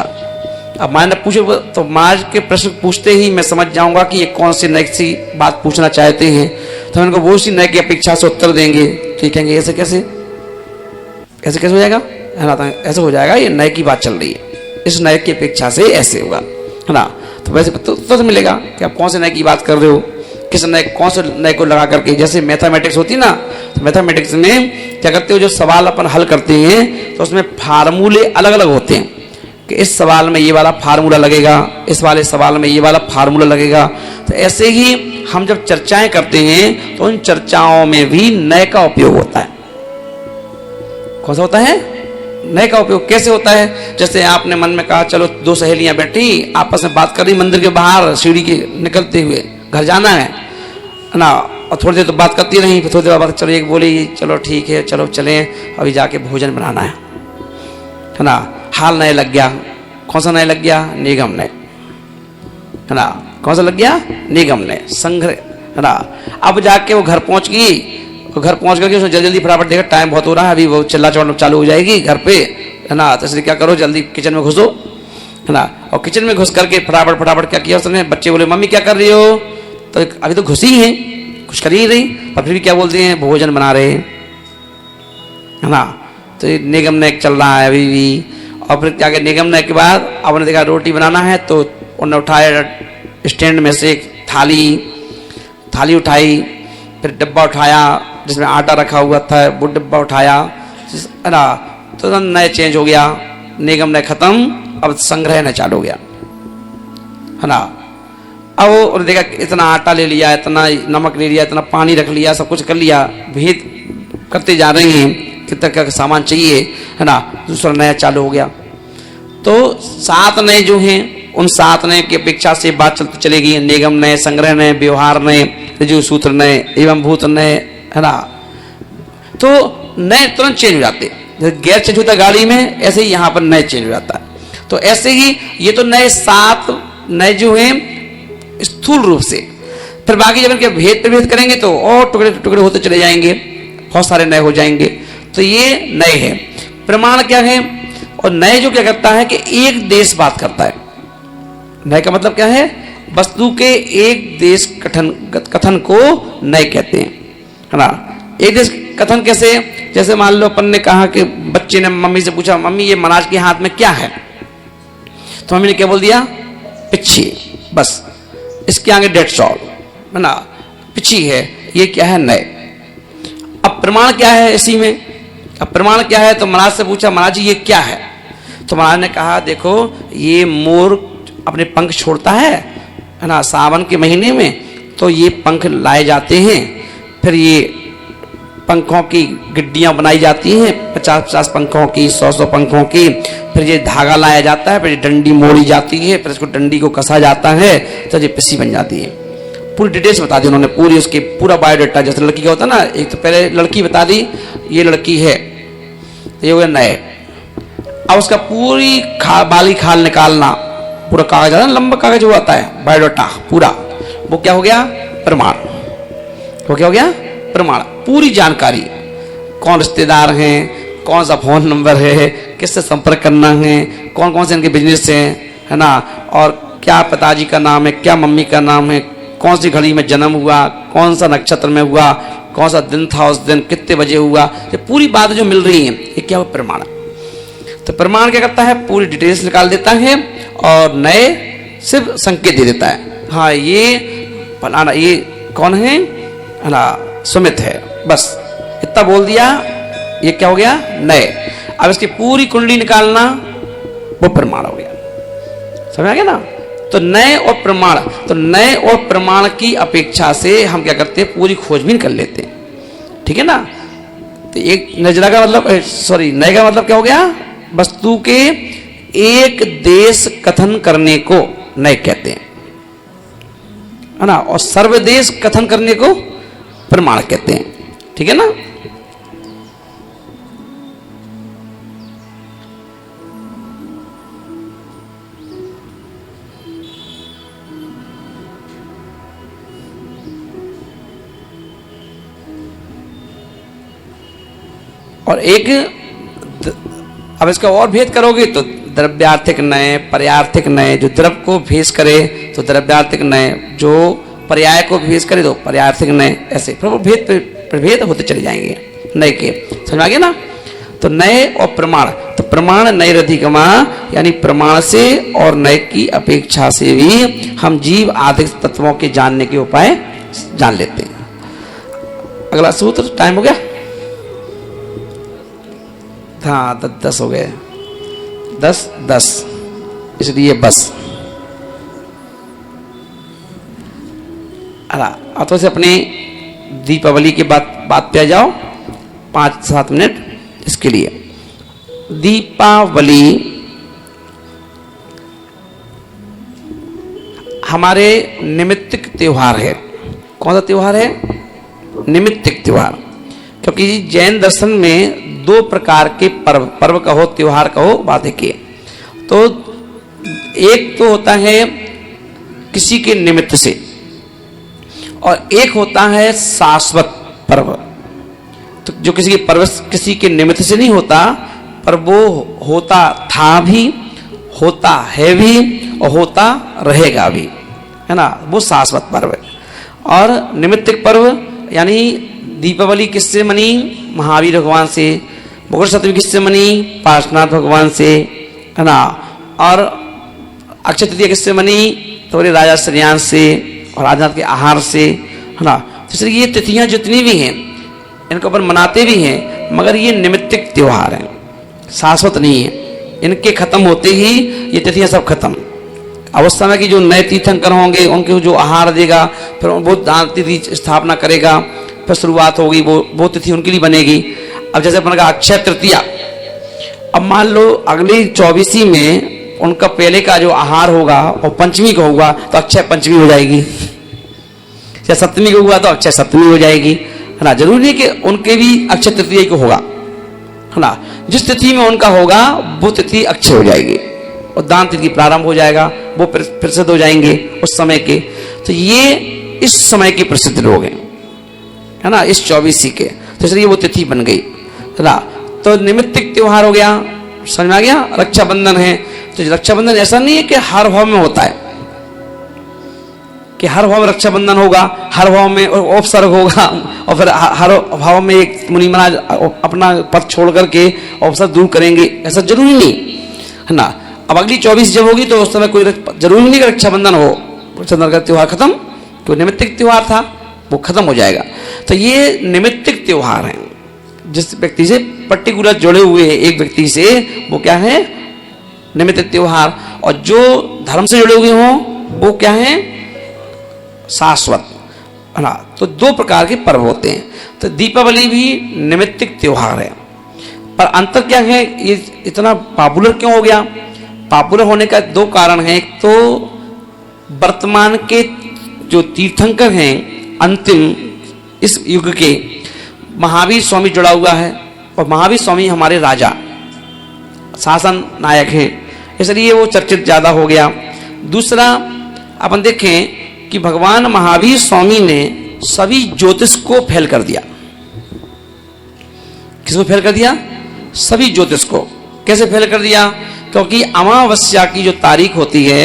अब महाराज ने पूछे तो महाराज के प्रश्न पूछते ही मैं समझ जाऊंगा कि ये कौन सी नई सी बात पूछना चाहते हैं, तो हम इनको वो सी नए की अपेक्षा से उत्तर देंगे। तो ये कहेंगे ऐसे कैसे हो जाएगा, है ना, तो ऐसे हो जाएगा, ये नए की बात चल रही है, इस नए की अपेक्षा से ऐसे होगा, है ना। तो वैसे तो मिलेगा कि आप कौन से नए की बात कर रहे हो, किस नए, कौन से नए को लगा करके। जैसे मैथमेटिक्स होती ना, तो मैथमेटिक्स में क्या करते हो, जो सवाल अपन हल करते हैं तो उसमें फार्मूले अलग अलग होते हैं कि इस सवाल में ये वाला फार्मूला लगेगा, इस वाले सवाल में ये वाला फार्मूला लगेगा। तो ऐसे ही हम जब चर्चाएं करते हैं तो उन चर्चाओं में भी नए का उपयोग होता है। कौन सा होता है, नए का उपयोग। कैसे होता है, जैसे आपने मन में कहा चलो 2 सहेलियां बैठी आपस में बात कर रही, मंदिर के बाहर सीढ़ी के निकलते हुए घर जाना है ना, और थोड़ी देर तो बात करती रही, फिर थोड़ी देर बाद चलो एक बोली चलो ठीक है चलो चलें अभी जाके भोजन बनाना है ना। हाल नए लग गया। कौन सा नए लग गया, निगम नए, है ना। कौन सा लग गया, निगम नए, संग्रह, है ना। अब जाके वो घर पहुंच गई, तो घर पहुंच करके उसने जल्दी जल्दी फटाफट देखा टाइम बहुत हो रहा है, अभी वो चिल्ला चौड़ चालू हो जाएगी घर पे, है ना। तो इसलिए क्या करो, जल्दी किचन में घुसो, है ना। और किचन में घुस करके फटाफट क्या किया उसने, बच्चे बोले मम्मी क्या कर रही हो, तो अभी तो घुसी है, कुछ कर ही रही, और फिर भी क्या बोलते हैं, भोजन बना रहे, है ना। तो ये निगम नए चल रहा है अभी भी। और फिर क्या, निगम नए के बाद अब उन्होंने देखा रोटी बनाना है, तो उन्होंने उठाया स्टैंड में से एक थाली उठाई, फिर डब्बा उठाया जिसमें आटा रखा हुआ था, वो डब्बा उठाया, है ना। तो नए चेंज हो गया, निगम नए खत्म, अब संग्रह नए चालू हो गया, है ना। अब उन्होंने देखा इतना आटा ले लिया, इतना नमक ले लिया, इतना पानी रख लिया, सब कुछ कर लिया, भेद करते जा रहे हैं कितना क्या सामान चाहिए, है ना। दूसरा नया चालू हो गया। तो 7 नए जो हैं उन 7 नए की अपेक्षा से बात चलती चलेगी, निगम नए, संग्रह नए, व्यवहार नए, ऋजु सूत्र नए, एवं भूत नए, है ना। तो नए तुरंत चेंज हो जाते, गियर चेंज होता गाड़ी में, ऐसे ही यहाँ पर नए चेंज हो जाता है। तो ऐसे ही ये तो नए 7 नए जो हैं स्थूल रूप से, फिर बाकी जब इनके भेद प्रभेद करेंगे तो और टुकड़े टुकड़े होते चले जाएंगे, बहुत सारे नए हो जाएंगे। तो ये नए है। प्रमाण क्या है, और नए जो क्या करता है कि एक देश बात करता है। नए का मतलब क्या है, वस्तु के एक देश कथन को नए कहते हैं, है ना। एक देश कथन कैसे, जैसे मान लो अपन ने कहा कि बच्चे ने मम्मी से पूछा मम्मी ये महाराज के हाथ में क्या है, तो मम्मी ने क्या बोल दिया, पिच्छी, बस इसके आगे डेट्स ऑल, है ना, पिच्छी है, ये क्या है, नए। अब प्रमाण क्या है इसी में, अब प्रमाण क्या है, तो महाराज से पूछा महाराज जी ये क्या है, तो महाराज ने कहा देखो ये मोर अपने पंख छोड़ता है ना, सावन के महीने में, तो ये पंख लाए जाते हैं, फिर ये पंखों की गिड्डियां बनाई जाती हैं, 50-50 पंखों की, 100-100 पंखों की, फिर ये धागा लाया जाता है, फिर ये डंडी मोड़ी जाती है, फिर इसको डंडी को कसा जाता है, तो ये पिस्सी बन जाती है। पूरी डिटेल्स बता दी उन्होंने, पूरी उसकी पूरा बायोडाटा, जैसे लड़की का होता है ना, एक तो पहले लड़की बता दी ये लड़की है, ये हो गया नए। अब उसका पूरी बाली खाल निकालना, पूरा कागज आता है, लंबा कागज वो आता है बायोडाटा पूरा, वो क्या हो गया, प्रमाण। वो क्या हो गया, प्रमाण। पूरी जानकारी, कौन रिश्तेदार हैं, कौन सा फोन नंबर है, किससे संपर्क करना है, कौन कौन से इनके बिजनेस हैं, है ना, और क्या पिताजी का नाम है, क्या मम्मी का नाम है, कौन सी घड़ी में जन्म हुआ, कौन सा नक्षत्र में हुआ, कौन सा दिन था उस दिन, कितने बजे हुआ, ये पूरी बात जो मिल रही है, ये क्या हुआ, प्रमाण। तो प्रमाण क्या करता है, पूरी डिटेल्स निकाल देता है और नए सिर्फ संकेत दे देता है, हाँ ये फलाना, ये कौन है ना, सुमित है, बस इतना बोल दिया, ये क्या हो गया, नए। अब इसकी पूरी कुंडली निकालना, वो प्रमाण हो गया। समझ आ गया ना। तो नए और प्रमाण, तो नए और प्रमाण की अपेक्षा से हम क्या करते हैं, पूरी खोजबीन कर लेते हैं, ठीक है ना। तो एक नजरा का मतलब, सॉरी, नए का मतलब क्या हो गया, वस्तु के एक देश कथन करने को नए कहते हैं, है ना, और सर्वदेश कथन करने को प्रमाण कहते हैं, ठीक है ना। और एक, अब इसका और भेद करोगे तो द्रव्यार्थिक नए, पर्यार्थिक नए, जो द्रव्य को भेष करे तो द्रव्यार्थिक नए, जो पर्याय को भेष करे तो पर्यार्थिक नए, ऐसे प्रभेद होते चले जाएंगे नए के, समझ आ गया ना। तो नए और प्रमाण, तो प्रमाण नए अधिगमा, यानी प्रमाण से और नए की अपेक्षा से भी हम जीव आदि तत्वों के जानने के उपाय जान लेते हैं। अगला सूत्र, टाइम हो गया, हाँ 10 हो गए, 10 इसलिए बस। अब तो से अपनी दीपावली के बात पे आ जाओ, 5-7 मिनट इसके लिए। दीपावली हमारे निमित्तिक त्योहार है। कौन सा त्योहार है, निमित्तिक त्योहार, क्योंकि जैन दर्शन में 2 प्रकार के पर्व कहो, त्योहार कहो, बात है। तो एक तो होता है किसी के निमित्त से, और एक होता है शाश्वत पर्व, तो जो किसी के निमित्त से नहीं होता, पर वो होता था भी, होता है भी, और होता रहेगा भी, है ना, वो शाश्वत पर्व है। और निमित्तिक पर्व यानी दीपावली किससे मनी, महावीर भगवान से, मकर सप्तमी किससे मनी, पार्श्वनाथ भगवान से, है ना, और अक्षय तृतीया किससे मनी, तो राजा श्रेयांश से और राजनाथ के आहार से, है ना। तो इसलिए ये तिथियां जितनी भी हैं इनको अपन मनाते भी हैं, मगर ये निमित्तिक त्योहार हैं, शाश्वत नहीं है। इनके खत्म होते ही ये तिथियां सब खत्म। अब उस समय की जो नए तीर्थंकर होंगे उनके जो आहार देगा, फिर वो दान तिथि स्थापना करेगा, फिर शुरुआत होगी, वो तिथि उनके लिए बनेगी। अब जैसे अपन का अक्षय तृतीया, अब मान लो अगली 24 में उनका पहले का जो आहार होगा और पंचमी का होगा तो अक्षय पंचमी हो जाएगी, या सप्तमी को हुआ तो अक्षय सप्तमी हो जाएगी, है ना। जरूरी नहीं कि उनके भी अक्षय तृतीया को होगा, है ना। जिस तिथि में उनका होगा वो तिथि अक्षय हो जाएगी और दान तिथि प्रारंभ हो जाएगा, वो प्रसिद्ध हो जाएंगे उस समय के। तो ये इस समय के प्रसिद्ध लोग हैं, है ना, इस 24 के, तो इसलिए वो तिथि बन गई, है ना। तो निमित्तिक त्योहार हो गया, समझ में आ गया। रक्षाबंधन है, तो रक्षाबंधन ऐसा नहीं है कि हर भाव में होता है, कि हर भाव में रक्षाबंधन होगा, हर भाव में उपसर्ग होगा, और फिर हर भाव में एक मुनि महाराज अपना पद छोड़ करके उपसर्ग दूर करेंगे, ऐसा जरूरी नहीं, है ना। अब अगली 24 जब होगी तो उस समय कोई जरूरी नहीं कि रक्षाबंधन हो, रक्षाबंधन का त्योहार खत्म, क्यों निमित्तिक त्योहार था वो खत्म हो जाएगा। तो ये निमित्तिक त्योहार हैं, जिस व्यक्ति से पर्टिकुलर जुड़े हुए हैं, एक व्यक्ति से, वो क्या है, निमित्तिक त्योहार। और जो धर्म से जुड़े हुए हों वो क्या है, शाश्वत, है ना। तो 2 प्रकार के पर्व होते हैं। तो दीपावली भी निमित्तिक त्योहार है, पर अंतर क्या है, ये इतना पॉपुलर क्यों हो गया। पॉपुलर होने का 2 कारण हैं। एक तो वर्तमान के जो तीर्थंकर हैं अंतिम इस युग के, महावीर स्वामी जुड़ा हुआ है, और महावीर स्वामी हमारे राजा शासन नायक है, इसलिए वो चर्चित ज्यादा हो गया। दूसरा, अपन देखें कि भगवान महावीर स्वामी ने सभी ज्योतिष को फेल कर दिया। किसको फेल कर दिया, सभी ज्योतिष को। कैसे फेल कर दिया, क्योंकि अमावस्या की जो तारीख होती है,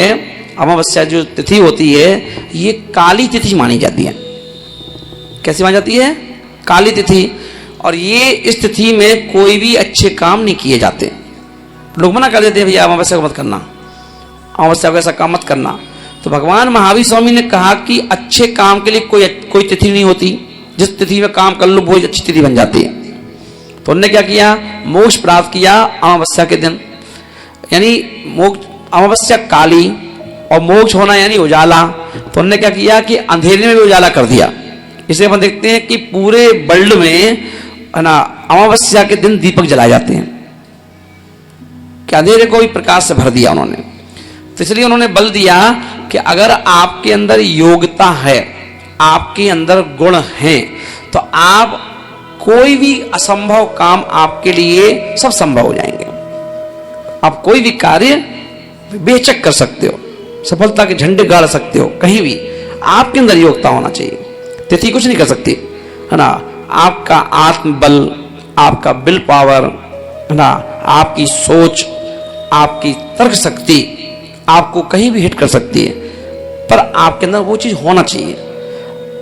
अमावस्या जो तिथि होती है, ये काली तिथि मानी जाती है। कैसे मानी जाती है, काली तिथि। और ये इस तिथि में कोई भी अच्छे काम नहीं किए जाते। लोग मना कर देते हैं, भैया अमावस्या को मत करना, अमावस्या को ऐसा काम मत करना। तो भगवान महावीर स्वामी ने कहा कि अच्छे काम के लिए कोई तिथि नहीं होती, जिस तिथि में काम कर लो वो अच्छी तिथि बन जाती है। तो उन्होंने क्या किया, मोक्ष प्राप्त किया अमावस्या के दिन, यानी मोक्ष, अमावस्या काली और मोक्ष होना यानी उजाला। तो उन्होंने क्या किया कि अंधेरे में भी उजाला कर दिया। इसे अपन देखते हैं कि पूरे वर्ल्ड में है ना अमावस्या के दिन दीपक जलाए जाते हैं कि अंधेरे को भी प्रकाश से भर दिया उन्होंने। तो इसलिए उन्होंने बल दिया कि अगर आपके अंदर योग्यता है, आपके अंदर गुण हैं, तो आप कोई भी असंभव काम आपके लिए सब संभव हो जाएंगे। आप कोई भी कार्य बेचक कर सकते हो, सफलता के झंडे गाड़ सकते हो कहीं भी। आपके अंदर योग्यता होना चाहिए, तिथि कुछ नहीं कर सकती, है ना। आपका आत्मबल, आपका विल पावर, है ना, आपकी सोच, आपकी तर्क शक्ति आपको कहीं भी हिट कर सकती है, पर आपके अंदर वो चीज होना चाहिए।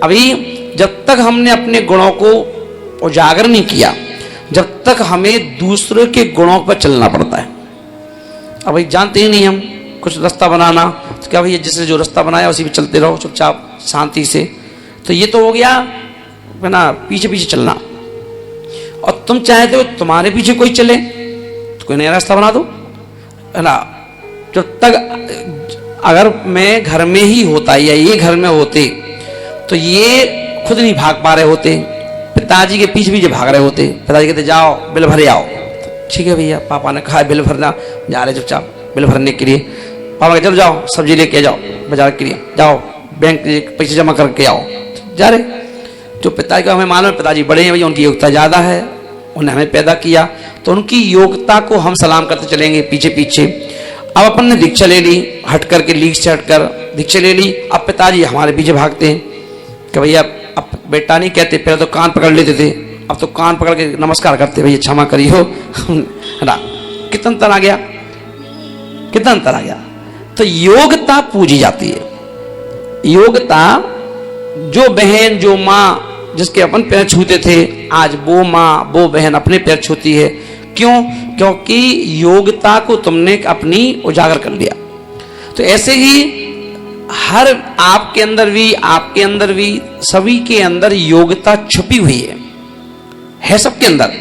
अभी जब तक हमने अपने गुणों को उजागर नहीं किया, जब तक हमें दूसरे के गुणों पर चलना पड़ता है। अब भाई जानते ही नहीं हम कुछ रास्ता बनाना, तो क्या भैया जिसने जो रास्ता बनाया उसी पे चलते रहो चुपचाप शांति से। तो ये तो हो गया है ना, पीछे पीछे चलना। और तुम चाहते हो तुम्हारे पीछे कोई चले तो कोई नया रास्ता बना दो, है ना। जब तक अगर मैं घर में ही होता या ये घर में होते तो ये खुद नहीं भाग पा रहे होते, पिताजी के पीछे पीछे भाग रहे होते। पिताजी कहते जाओ बिल भरे आओ, ठीक है भैया, पापा ने कहा बिल भरना, जा रहे चुपचाप बिल भरने के लिए। पापा कहते चलो जाओ सब्जी लेके जाओ बाजार के लिए, जाओ बैंक पैसे जमा करके आओ, जा रहे। जो पिताजी का हमें मालूम है पिताजी बड़े हैं भैया, उनकी योग्यता ज़्यादा है, उन्होंने हमें पैदा किया, तो उनकी योग्यता को हम सलाम करते चलेंगे पीछे पीछे। अब अपन ने दीक्षा ले ली, हट करके लीग से हटकर दीक्षा ले ली। अब पिताजी हमारे पीछे भागते हैं कि भैया अब बेटा नहीं कहते, पहले तो कान पकड़ लेते थे, अब तो कान पकड़ के नमस्कार करते, भैया क्षमा करियो, है ना। कितना अंतर आ गया, कितना अंतर आ गया। तो योग्यता पूजी जाती है। योग्यता, जो बहन जो माँ जिसके अपन पैर छूते थे, आज वो माँ वो बहन अपने पैर छूती है। क्यों? क्योंकि योग्यता को तुमने अपनी उजागर कर लिया। तो ऐसे ही हर आपके अंदर भी सभी के अंदर योग्यता छुपी हुई है सबके अंदर।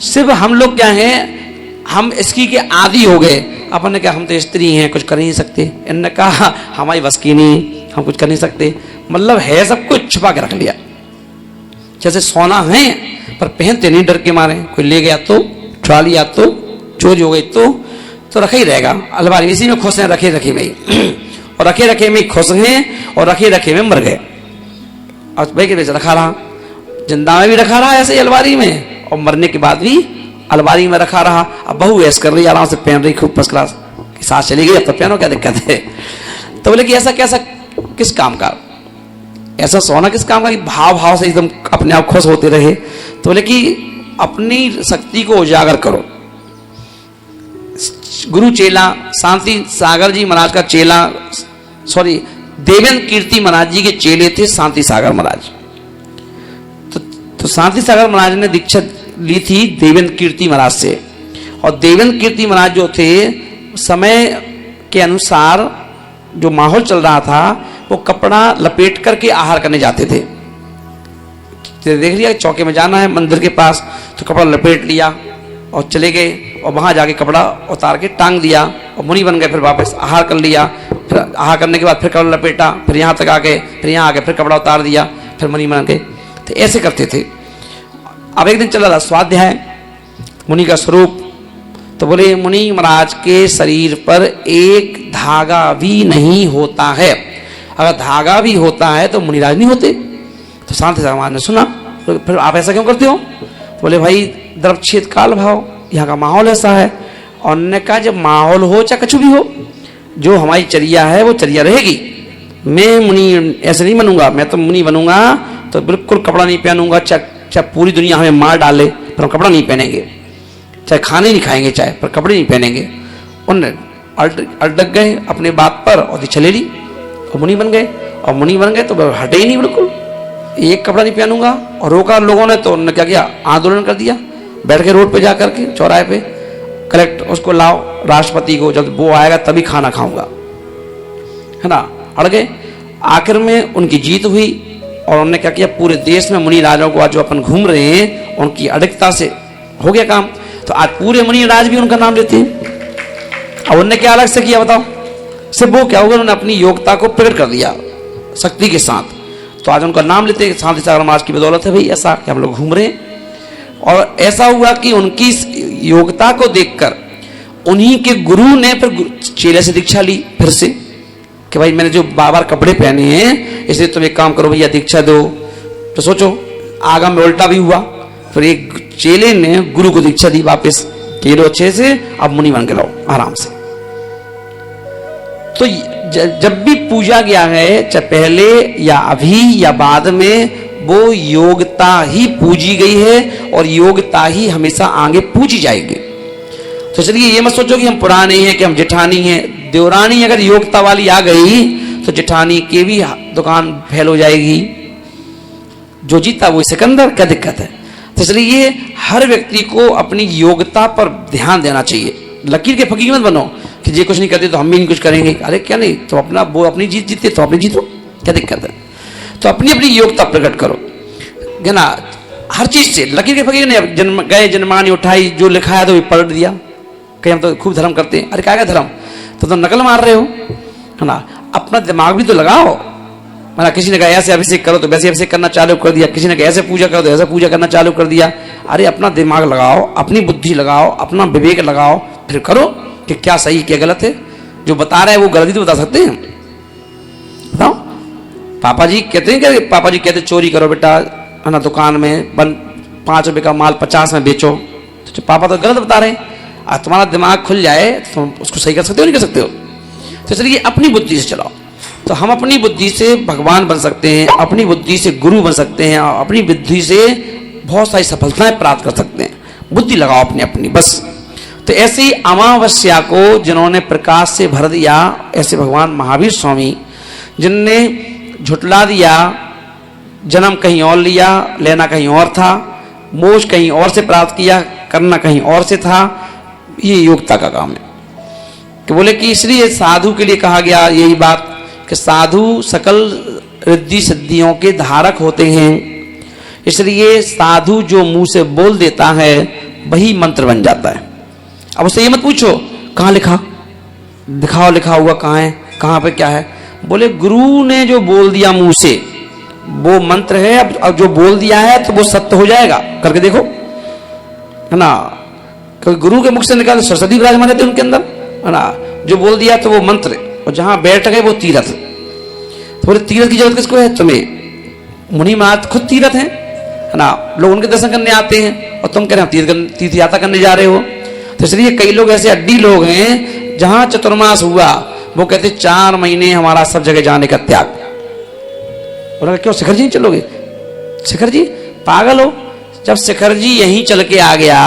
सिर्फ हम लोग क्या हैं, हम इसकी के आदी हो गए। अपन ने कहा हम तो स्त्री हैं, कुछ कर नहीं सकते। इन्होंने कहा हमारी बस की नहीं, हम कुछ कर नहीं सकते। मतलब है सब कुछ छुपा के रख लिया। जैसे सोना है पर पहनते नहीं, डर के मारे, कोई ले गया तो, चुरा लिया तो, चोरी हो गई तो रखा ही रहेगा अलमारी में, इसी में खुश हैं, रखे में और रखे में खुश हैं और रखे में मर गए। और भाई के रखा रहा, जिंदा में भी रखा रहा ऐसे ही अलमारी में, और मरने के बाद भी अलमारी में रखा रहा। अब बहू ऐस कर रही, आराम से पहन रही, खूब फर्स्ट क्लास की साथ चली गई, अब तो पहनो, क्या दिक्कत है। तो बोले कि ऐसा कैसा किस काम का, ऐसा सोना किस काम का कि भाव से एकदम अपने आप खुश होते रहे। तो बोले कि अपनी शक्ति को उजागर करो। गुरु चेला शांति सागर जी महाराज का चेला, देवेंद्र कीर्ति महाराज जी के चेले थे शांति सागर महाराज। तो शांति सागर महाराज ने दीक्षा ली थी देवेंद्र कीर्ति महाराज से। और देवेंद्र कीर्ति महाराज जो थे, समय के अनुसार जो माहौल चल रहा था, वो कपड़ा लपेट करके आहार करने जाते थे। देख लिया चौके में जाना है मंदिर के पास, तो कपड़ा लपेट लिया और चले गए, और वहां जाके कपड़ा उतार के टांग दिया और मुनि बन गए। फिर वापस आहार कर लिया, फिर आहार करने के बाद फिर कपड़ा लपेटा, फिर यहाँ तक आ गए, फिर यहाँ आ गए, फिर कपड़ा उतार दिया, फिर मुनि बन गए। तो ऐसे करते थे। अब एक दिन चला था स्वाध्याय मुनि का स्वरूप। तो बोले मुनि महाराज के शरीर पर एक धागा भी नहीं होता है, अगर धागा भी होता है तो मुनिराज नहीं होते। तो शांति सागर महाराज ने सुना, तो फिर आप ऐसा क्यों करते हो? तो बोले भाई द्रवच्छेद काल भाव, यहाँ का माहौल ऐसा है। और उन्होंने कहा जब माहौल हो चाहे कुछ भी हो, जो हमारी चर्या है वो चर्या रहेगी। मैं मुनि ऐसे नहीं बनूंगा, मैं तो मुनि बनूंगा तो बिल्कुल कपड़ा नहीं पहनूंगा, चाहे पूरी दुनिया हमें मार डाले पर हम कपड़ा नहीं पहनेंगे, चाहे खाने नहीं खाएंगे चाहे, पर कपड़े नहीं पहनेंगे। उन्होंने अटक गए अपने बात पर और दीक्षा ले ली और मुनि बन गए। और मुनि बन गए तो हटे ही नहीं, बिल्कुल एक कपड़ा नहीं पहनूंगा। और रोका लोगों ने, तो उन्होंने क्या किया, आंदोलन कर दिया। बैठ के रोड पे जा करके चौराहे पे, कलेक्ट उसको लाओ राष्ट्रपति को, जब वो आएगा तभी खाना खाऊंगा, है ना। अड़ गए। आखिर में उनकी जीत हुई और उन्होंने क्या किया, पूरे देश में मुनि राजों को आज जो अपन घूम रहे हैं उनकी अडिगता से हो गया काम। तो आज पूरे मुनि राज भी उनका नाम लेते हैं। अब उनने क्या अलग से किया बताओ, सिर्फ वो क्या होगा, उन्होंने अपनी योग्यता को प्रकट कर दिया शक्ति के साथ। तो आज उनका नाम लेते हैं, शांति सागर महाराज की बदौलत है भाई ऐसा कि हम लोग घूम रहे हैं। और ऐसा हुआ कि उनकी योग्यता को देखकर उन्हीं के गुरु ने फिर चेले से दीक्षा ली फिर से, कि भाई मैंने जो बार कपड़े पहने हैं इसलिए तुम एक काम करो भैया दीक्षा दो। तो सोचो आगम में उल्टा भी हुआ, फिर एक चेले ने गुरु को दीक्षा दी वापस कि लो अच्छे से अब मुनि बन के लो आराम से। तो जब भी पूजा गया है, चाहे पहले या अभी या बाद में, वो योग्यता ही पूजी गई है और योग्यता ही हमेशा आगे पूजी जाएगी। तो चलिए ये मत सोचो कि हम पुराने हैं कि हम जेठानी हैं। देवरानी अगर योग्यता वाली आ गई तो जेठानी की भी दुकान फेल हो जाएगी। जो जीता वो सिकंदर, क्या दिक्कत है। तो इसलिए हर व्यक्ति को अपनी योग्यता पर ध्यान देना चाहिए। लकीर के फकीर मत बनो कि ये कुछ नहीं करते तो हम भी नहीं कुछ करेंगे। अरे क्या नहीं, तो अपना वो अपनी जीत जीते तो अपनी जीतो, क्या दिक्कत है। तो अपनी अपनी योग्यता प्रकट करो, है ना, हर चीज से। लकीर के फकीर ने गए जन्मानी उठाई, जो लिखा है तो पलट दिया, कहीं हम तो खूब धर्म करते हैं। अरे क्या क्या धर्म, तो नकल मार रहे हो, है ना। अपना दिमाग भी तो लगाओ। मतलब किसी ने कहा ऐसे अभिषेक करो तो वैसे अभिषेक करना चालू कर दिया, किसी ने कहा ऐसे पूजा करो तो ऐसा पूजा करना चालू कर दिया। अरे अपना दिमाग लगाओ, अपनी बुद्धि लगाओ, अपना विवेक लगाओ, फिर करो कि क्या सही क्या गलत है। जो बता रहे हैं वो गलती तो बता सकते हैं, बताओ। पापा जी कहते हैं कि पापा जी कहते चोरी करो बेटा, है ना, दुकान में 5 रुपए का माल 50 में बेचो। तो पापा तो गलत बता रहे हैं, और तुम्हारा दिमाग खुल जाए तो उसको सही कर सकते हो नहीं कर सकते हो। तो इसलिए अपनी बुद्धि से चलाओ। तो हम अपनी बुद्धि से भगवान बन सकते हैं, अपनी बुद्धि से गुरु बन सकते हैं, और अपनी बुद्धि से बहुत सारी सफलताएं प्राप्त कर सकते हैं। बुद्धि लगाओ अपनी अपनी बस। तो ऐसी अमावस्या को जिन्होंने प्रकाश से भर दिया, ऐसे भगवान महावीर स्वामी जिनने झुटला दिया, जन्म कहीं और लिया, लेना कहीं और था, मोक्ष कहीं और से प्राप्त किया, करना कहीं और से था, ये योग्यता का काम है। कि बोले कि इसलिए साधु के लिए कहा गया यही बात कि साधु सकल रिद्धि सिद्धियों के धारक होते हैं। इसलिए साधु जो मुंह से बोल देता है वही मंत्र बन जाता है। अब उससे ये मत पूछो कहाँ लिखा, दिखाओ लिखा हुआ कहाँ है, कहाँ पे क्या है। बोले गुरु ने जो बोल दिया मुंह से वो मंत्र है। अब जो बोल दिया है तो वो सत्य हो जाएगा, करके देखो, है ना। क्योंकि गुरु के मुख से निकाल सरस्वती विराजमान रहते उनके अंदर, है ना। जो बोल दिया तो वो मंत्र, और जहां बैठ गए वो तीर्थ। तो बोले तीर्थ की जरूरत किसको है, तुम्हें। मुनि महाराज खुद तीर्थ है ना, लोग उनके दर्शन करने आते हैं और तुम कह रहे हो तीर्थ यात्रा करने जा रहे हो। तो इसलिए कई लोग ऐसे अड्डी लोग हैं, जहां चतुर्मास हुआ वो कहते 4 महीने हमारा सब जगह जाने का त्याग। बोला क्यों शिखर जी नहीं चलोगे। शिखर जी पागल हो, जब शिखर जी यहीं चल के आ गया,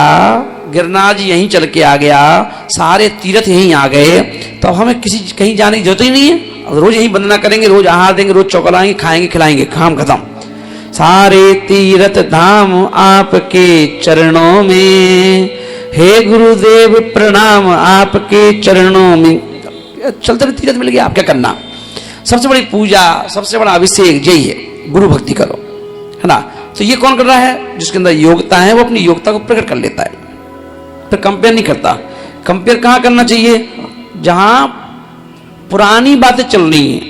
गिरनार जी यहीं चल के आ गया, सारे तीर्थ यहीं आ गए, तो अब हमें किसी कहीं जाने की जरूरत ही नहीं है। अब रोज यहीं वंदना करेंगे, रोज आहार देंगे, रोज चौकलाएंगे, खाएंगे खिलाएंगे, काम खत्म। सारे तीर्थ धाम आपके चरणों में, हे गुरुदेव प्रणाम आपके चरणों में। चलते रहे तीर्थ मिल गया, आप क्या करना। सबसे बड़ी पूजा, सबसे बड़ा अभिषेक यही है, गुरु भक्ति करो, है ना। तो ये कौन कर रहा है, जिसके अंदर योग्यता है वो अपनी योग्यता को प्रकट कर लेता है, फिर कंपेयर नहीं करता। कंपेयर कहाँ करना चाहिए, जहां पुरानी बातें चल रही हैं,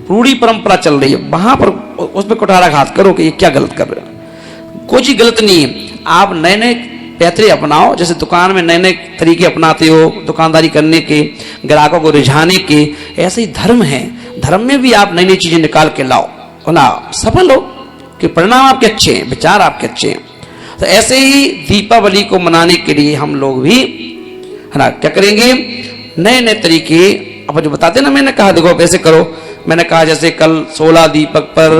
रूढ़ी परंपरा चल रही है, वहां पर उस पर कुठाराघात करो कि ये क्या गलत कर रहे हो। कोई चीज गलत नहीं है, आप नए नए पैतरे अपनाओ। जैसे दुकान में नए नए तरीके अपनाते हो दुकानदारी करने के, ग्राहकों को रिझाने के, ऐसे ही धर्म है, धर्म में भी आप नई नई चीजें निकाल के लाओ, है ना। सफल हो कि परिणाम आपके अच्छे हैं, विचार आपके अच्छे हैं। तो ऐसे ही दीपावली को मनाने के लिए हम लोग भी, है ना, क्या करेंगे, नए नए तरीके। अब जो बताते ना, मैंने कहा देखो ऐसे करो, मैंने कहा जैसे कल 16 दीपक पर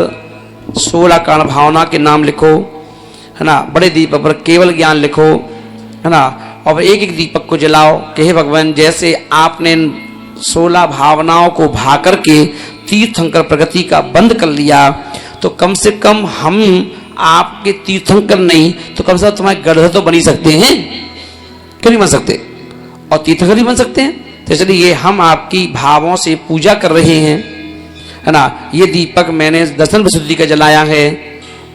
16 कारण भावना के नाम लिखो, है ना। बड़े दीपक पर केवल ज्ञान लिखो, है ना। और एक एक दीपक को जलाओ कि हे भगवान, जैसे आपने 16 भावनाओं को भा करके तीर्थंकर प्रगति का बंद कर लिया, तो कम से कम हम आपके तीर्थंकर नहीं तो कम से कम तुम्हारे गढ़ तो बनी सकते हैं, क्यों नहीं बन सकते, और तीर्थंकर भी बन सकते हैं। तो इसलिए हम आपकी भावों से पूजा कर रहे हैं, है ना। ये दीपक मैंने दर्शन विशुद्धि का जलाया है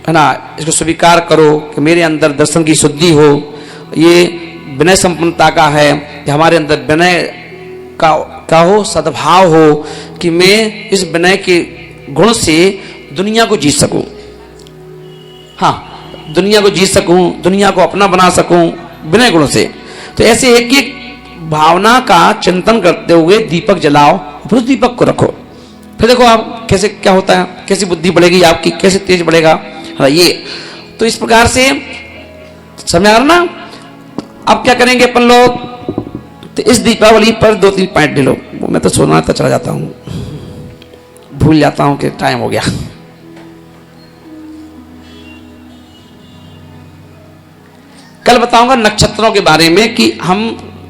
ना, इसको स्वीकार करो कि मेरे अंदर दर्शन की शुद्धि हो। ये विनय संपन्नता का है कि हमारे अंदर विनय का हो, सद्भाव हो कि मैं इस विनय के गुण से दुनिया को जीत सकूं। हाँ, दुनिया को जीत सकूं, दुनिया को अपना बना सकूं विनय गुण से। तो ऐसे एक एक भावना का चिंतन करते हुए दीपक जलाओ, फिर उस दीपक को रखो। फिर देखो आप कैसे क्या होता है, कैसी बुद्धि बढ़ेगी आपकी, कैसे तेज बढ़ेगा। हाँ, ये तो इस प्रकार से समझ आ रहा ना। अब क्या करेंगे अपन लोग, तो इस दीपावली पर 2-3 पॉइंट ले लो। मैं तो सोना तो चला जाता हूं, भूल जाता हूं कि टाइम हो गया। कल बताऊंगा नक्षत्रों के बारे में कि हम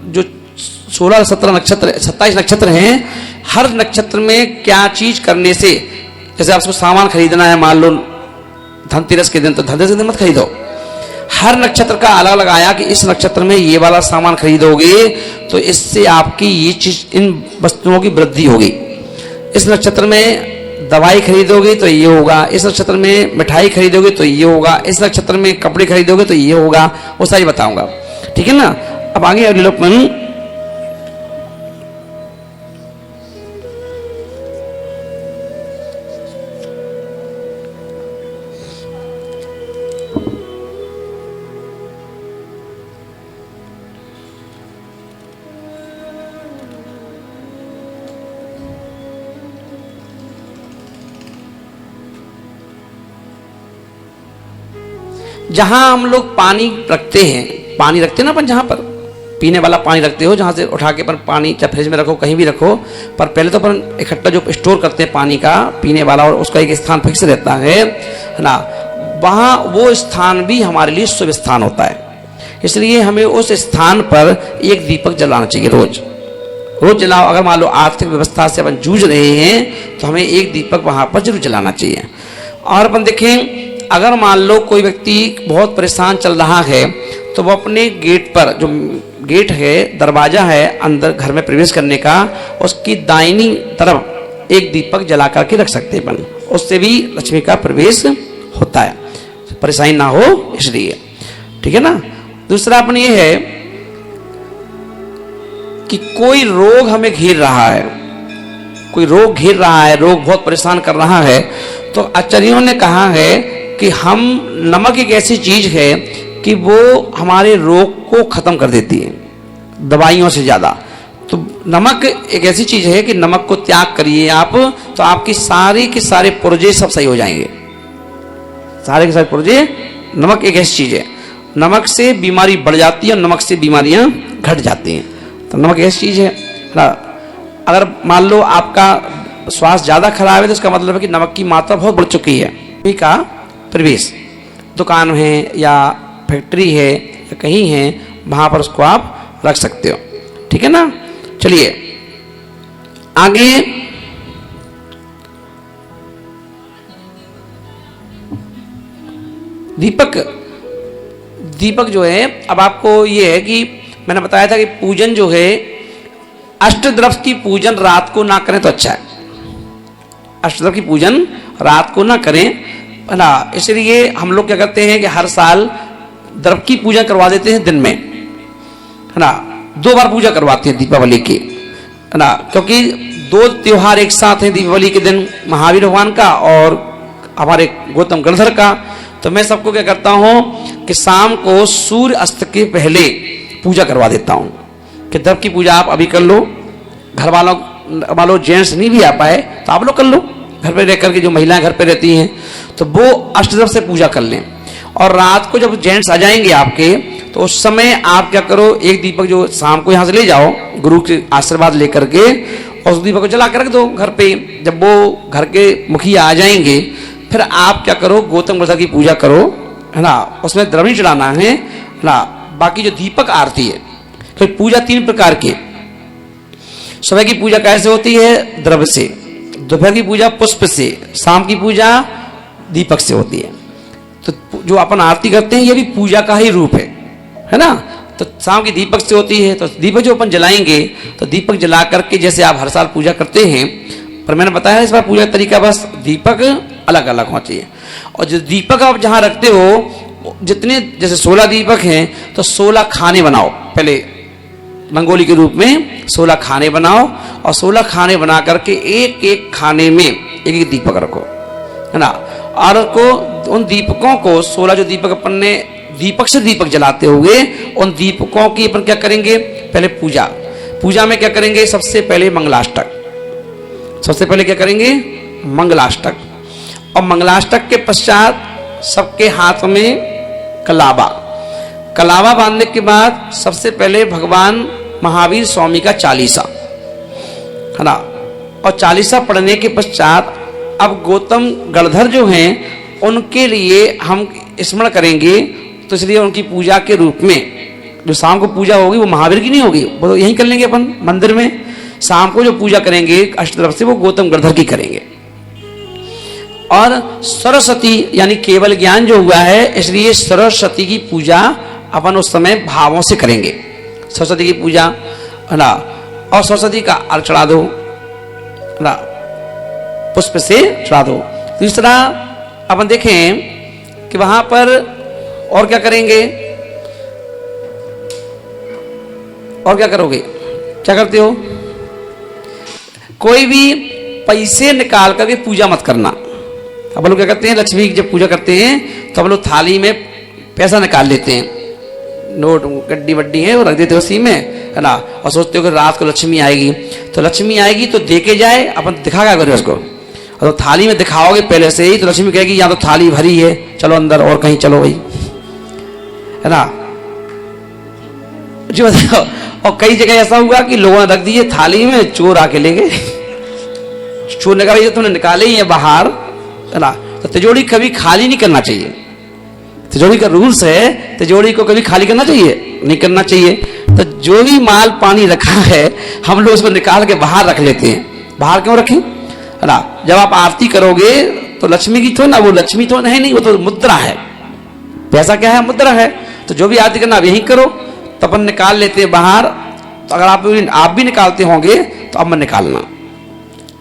जो 16-17 नक्षत्र 27 नक्षत्र हैं, हर नक्षत्र में क्या चीज करने से, जैसे आपको सामान खरीदना है, मान लो धनतेरस के दिन, तो धनतेरस के दिन मत खरीदो। हर नक्षत्र का अलग अलग आया कि इस नक्षत्र में ये वाला सामान खरीदोगे तो इससे आपकी ये चीज, इन वस्तुओं की वृद्धि होगी। इस नक्षत्र में दवाई खरीदोगे तो ये होगा, इस नक्षत्र में मिठाई खरीदोगे तो ये होगा, इस नक्षत्र में कपड़े खरीदोगे तो ये होगा, वो सारी बताऊंगा। ठीक है ना। अब आगे अगले लोग जहां हम लोग पानी रखते हैं, पानी रखते हैं ना अपन, जहां पर पीने वाला पानी रखते हो, जहां से उठा के अपन पानी चाहे फ्रिज में रखो, कहीं भी रखो, पर पहले तो अपन इकट्ठा जो स्टोर करते हैं पानी का पीने वाला, और उसका एक स्थान फिक्स रहता है ना, वहां वो स्थान भी हमारे लिए शुभ स्थान होता है। इसलिए हमें उस स्थान पर एक दीपक जलाना चाहिए, रोज रोज जलाओ। अगर मान लो आर्थिक व्यवस्था से अपन जूझ रहे हैं तो हमें एक दीपक वहां पर जरूर जलाना चाहिए। और अपन देखें, अगर मान लो कोई व्यक्ति बहुत परेशान चल रहा है तो वो अपने गेट पर, जो गेट है, दरवाजा है अंदर घर में प्रवेश करने का, उसकी दाहिनी तरफ एक दीपक जला करके रख सकते हैं अपन, उससे भी लक्ष्मी का प्रवेश होता है, परेशानी ना हो इसलिए। ठीक है ना। दूसरा अपन ये है कि कोई रोग हमें घेर रहा है, कोई रोग घेर रहा है, रोग बहुत परेशान कर रहा है, तो आचार्यों ने कहा है कि हम, नमक एक ऐसी चीज है कि वो हमारे रोग को खत्म कर देती है दवाइयों से ज्यादा। तो नमक एक ऐसी चीज है कि नमक को त्याग करिए आप, तो आपकी सारी के सारे पुर्जे सब सही हो जाएंगे, सारे के सारे पुर्जे। नमक एक ऐसी चीज है, नमक से बीमारी बढ़ जाती है और नमक से बीमारियां घट जाती हैं। तो नमक ऐसी चीज है ना। अगर मान लो आपका स्वास्थ्य ज्यादा खराब है तो इसका मतलब है कि नमक की मात्रा बहुत बढ़ चुकी है। का प्रवेश दुकान है या फैक्ट्री है या कहीं है, वहां पर उसको आप रख सकते हो। ठीक है ना। चलिए आगे, दीपक, दीपक जो है, अब आपको ये है कि मैंने बताया था कि पूजन जो है, अष्टद्रव्य की पूजन रात को ना करें तो अच्छा है। अष्टद्रव्य की पूजन रात को ना करें, है ना। इसलिए हम लोग क्या करते हैं कि हर साल द्रव्य की पूजा करवा देते हैं दिन में, है ना। 2 बार पूजा करवाते हैं दीपावली की, है ना, क्योंकि 2 त्योहार एक साथ हैं दीपावली के दिन, महावीर भगवान का और हमारे गौतम गणधर का। तो मैं सबको क्या करता हूँ कि शाम को सूर्य अस्त के पहले पूजा करवा देता हूँ कि द्रव्य की पूजा आप अभी कर लो। घर वालों, मान लो जेंट्स नहीं भी आ पाए तो आप लोग कर लो, घर पे रह करके, जो महिलाएं घर पे रहती हैं तो वो अष्टद्रव्य से पूजा कर लें। और रात को जब जेंट्स आ जाएंगे आपके, तो उस समय आप क्या करो, एक दीपक जो शाम को यहाँ से ले जाओ गुरु के आशीर्वाद लेकर के, और उस दीपक को जला कर रख दो घर पे। जब वो घर के मुखिया आ जाएंगे, फिर आप क्या करो, गौतम गणधर की पूजा करो, है ना। उसमें द्रव्य चढ़ाना है ना। बाकी जो दीपक आरती है, तो पूजा 3 प्रकार की। सुबह की पूजा कैसे होती है, द्रव्य से। दोपहर की पूजा पुष्प से। शाम की पूजा दीपक से होती है। तो जो अपन आरती करते हैं ये भी पूजा का ही रूप है ना। तो शाम की दीपक से होती है। तो दीपक जो अपन जलाएंगे, तो दीपक जला करके, जैसे आप हर साल पूजा करते हैं, पर मैंने बताया इस बार पूजा का तरीका बस दीपक अलग अलग होना चाहिए। और जो दीपक आप जहां रखते हो, जितने जैसे 16 दीपक हैं, तो 16 खाने बनाओ पहले, रंगोली के रूप में 16 खाने बनाओ और 16 खाने बना करके एक एक खाने में एक एक दीपक रखो, है ना। और को उन दीपकों को 16 जो दीपक अपन ने दीपक से दीपक जलाते हुए उन दीपकों की अपन क्या करेंगे, पहले पूजा में क्या करेंगे, सबसे पहले मंगलाष्टक, सबसे पहले क्या करेंगे, मंगलाष्टक। और मंगलाष्टक के पश्चात सबके हाथ में कलावा बांधने के बाद सबसे पहले भगवान महावीर स्वामी का 40, है ना। और 40 पढ़ने के पश्चात अब गौतम गणधर जो हैं उनके लिए हम स्मरण करेंगे, तो इसलिए उनकी पूजा के रूप में जो शाम को पूजा होगी वो महावीर की नहीं होगी, वो तो यहीं कर लेंगे अपन मंदिर में। शाम को जो पूजा करेंगे अष्टदरफ से वो गौतम गणधर की करेंगे। और सरस्वती यानी केवल ज्ञान जो हुआ है, इसलिए सरस्वती की पूजा अपन उस समय भावों से करेंगे, सरस्वती की पूजा, है ना। और सरस्वती का अर्घ चढ़ा दो, है ना, पुष्प से चढ़ा दो। तीसरा अपन देखें कि वहां पर और क्या करेंगे, और क्या करोगे, क्या करते हो, कोई भी पैसे निकाल करके पूजा मत करना। अब लोग क्या करते हैं, लक्ष्मी की जब पूजा करते हैं तो हम लोग थाली में पैसा निकाल लेते हैं, नोट गड्डी वड्डी है वो रख देते हो उसी में, है ना। और सोचते हो कि रात को लक्ष्मी आएगी, तो लक्ष्मी आएगी तो दे के जाए, अपन दिखा क्या करो उसको। और तो थाली में दिखाओगे पहले से ही तो लक्ष्मी कहेगी यहाँ तो थाली भरी है, चलो अंदर और कहीं चलो भाई, है ना। जो बताओ, और कई जगह ऐसा हुआ कि लोगों ने रख दिए थाली में, चोर आके ले गए। चोर ने कहा तुमने निकाले ही है बाहर, है ना। तो तिजोरी कभी खाली नहीं करना चाहिए, तिजोरी का रूल्स है, तिजोरी को कभी खाली करना चाहिए, नहीं करना चाहिए। तो जो भी माल पानी रखा है हम लोग उसको निकाल के बाहर रख लेते हैं। बाहर क्यों रखें, है ना। जब आप आरती करोगे तो लक्ष्मी की तो ना, वो लक्ष्मी तो है नहीं, वो तो मुद्रा है, पैसा क्या है, मुद्रा है। तो जो भी आरती करना आप यहीं करो, तो अपन निकाल लेते हैं बाहर। तो अगर आप भी निकालते होंगे तो अब मत निकालना,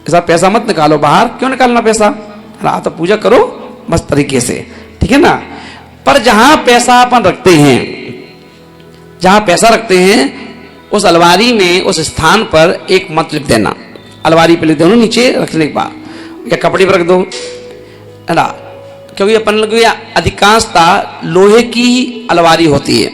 ऐसा पैसा मत निकालो बाहर, क्यों निकालना पैसा, है ना। तो पूजा करो मस्त तरीके से, ठीक है ना। पर जहां पैसा अपन रखते हैं, जहां पैसा रखते हैं उस अलमारी में, उस स्थान पर एक मंत्र लिख देना, अलमारी पे लिख देना नीचे रखने के बाद, या कपड़े पर रख दो, है ना। क्योंकि अपन लोग अधिकांशता लोहे की अलमारी होती है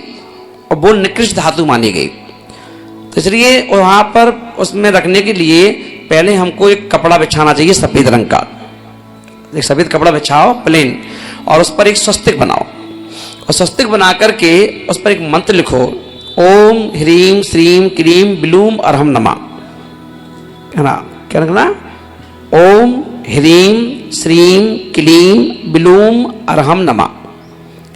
और वो निकृष्ट धातु मानी गई, तो इसलिए वहां पर उसमें रखने के लिए पहले हमको एक कपड़ा बिछाना चाहिए सफेद रंग का, एक सफेद कपड़ा बिछाओ प्लेन, और उस पर एक स्वस्तिक बनाओ, और स्वस्तिक बना करके उस पर एक मंत्र लिखो, ओम ह्रीम श्रीम क्रीम बिलूम अरहम नमः, है ना। क्या लिखना, ओम ह्रीम श्रीम क्लीम बिलूम अरहम नमः,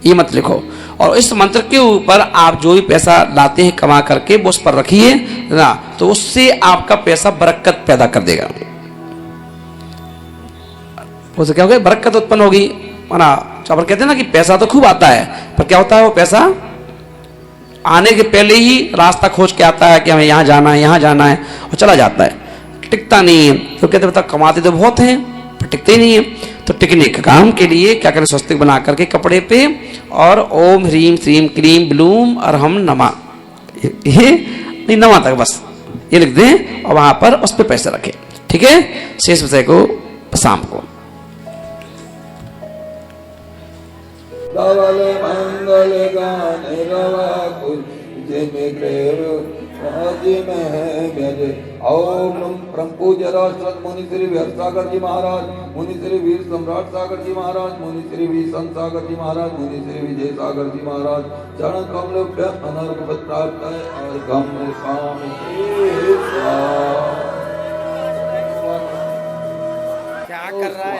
ये मंत्र लिखो। और इस मंत्र के ऊपर आप जो भी पैसा लाते हैं कमा करके वो उस पर रखिए ना, तो उससे आपका पैसा बरकत पैदा कर देगा, उससे क्या होगा, बरकत उत्पन्न होगी, है ना। अपन कहते हैं ना कि पैसा तो खूब आता है, पर क्या होता है, वो पैसा आने के पहले ही रास्ता खोज के आता है कि हमें यहाँ जाना है, यहाँ जाना है, और चला जाता है, टिकता नहीं है। तो कहते बता कमाते तो बहुत हैं पर टिकते ही नहीं है। तो टिकने के काम के लिए क्या करें, स्वस्तिक बना करके कपड़े पे, और ओम ह्रीम श्रीम क्रीम ब्लूम अरहम नमः, ये नहीं नमा तक बस ये लिख दें, और वहां पर उस पर पैसे रखें, ठीक है। शेष विषय को शाम को। धवल मंगल गान रवा कुल ओम परम पूज्य राष्ट्र मुनि श्री वीर सागर जी महाराज, मुनि श्री वीर सम्राट सागर जी महाराज, मुनि श्री वीर संत सागर जी महाराज, मुनि श्री विजय सागर जी महाराज चरण कमल पे अनर्घ प्राप्त और कमल काम क्या कर रहा है।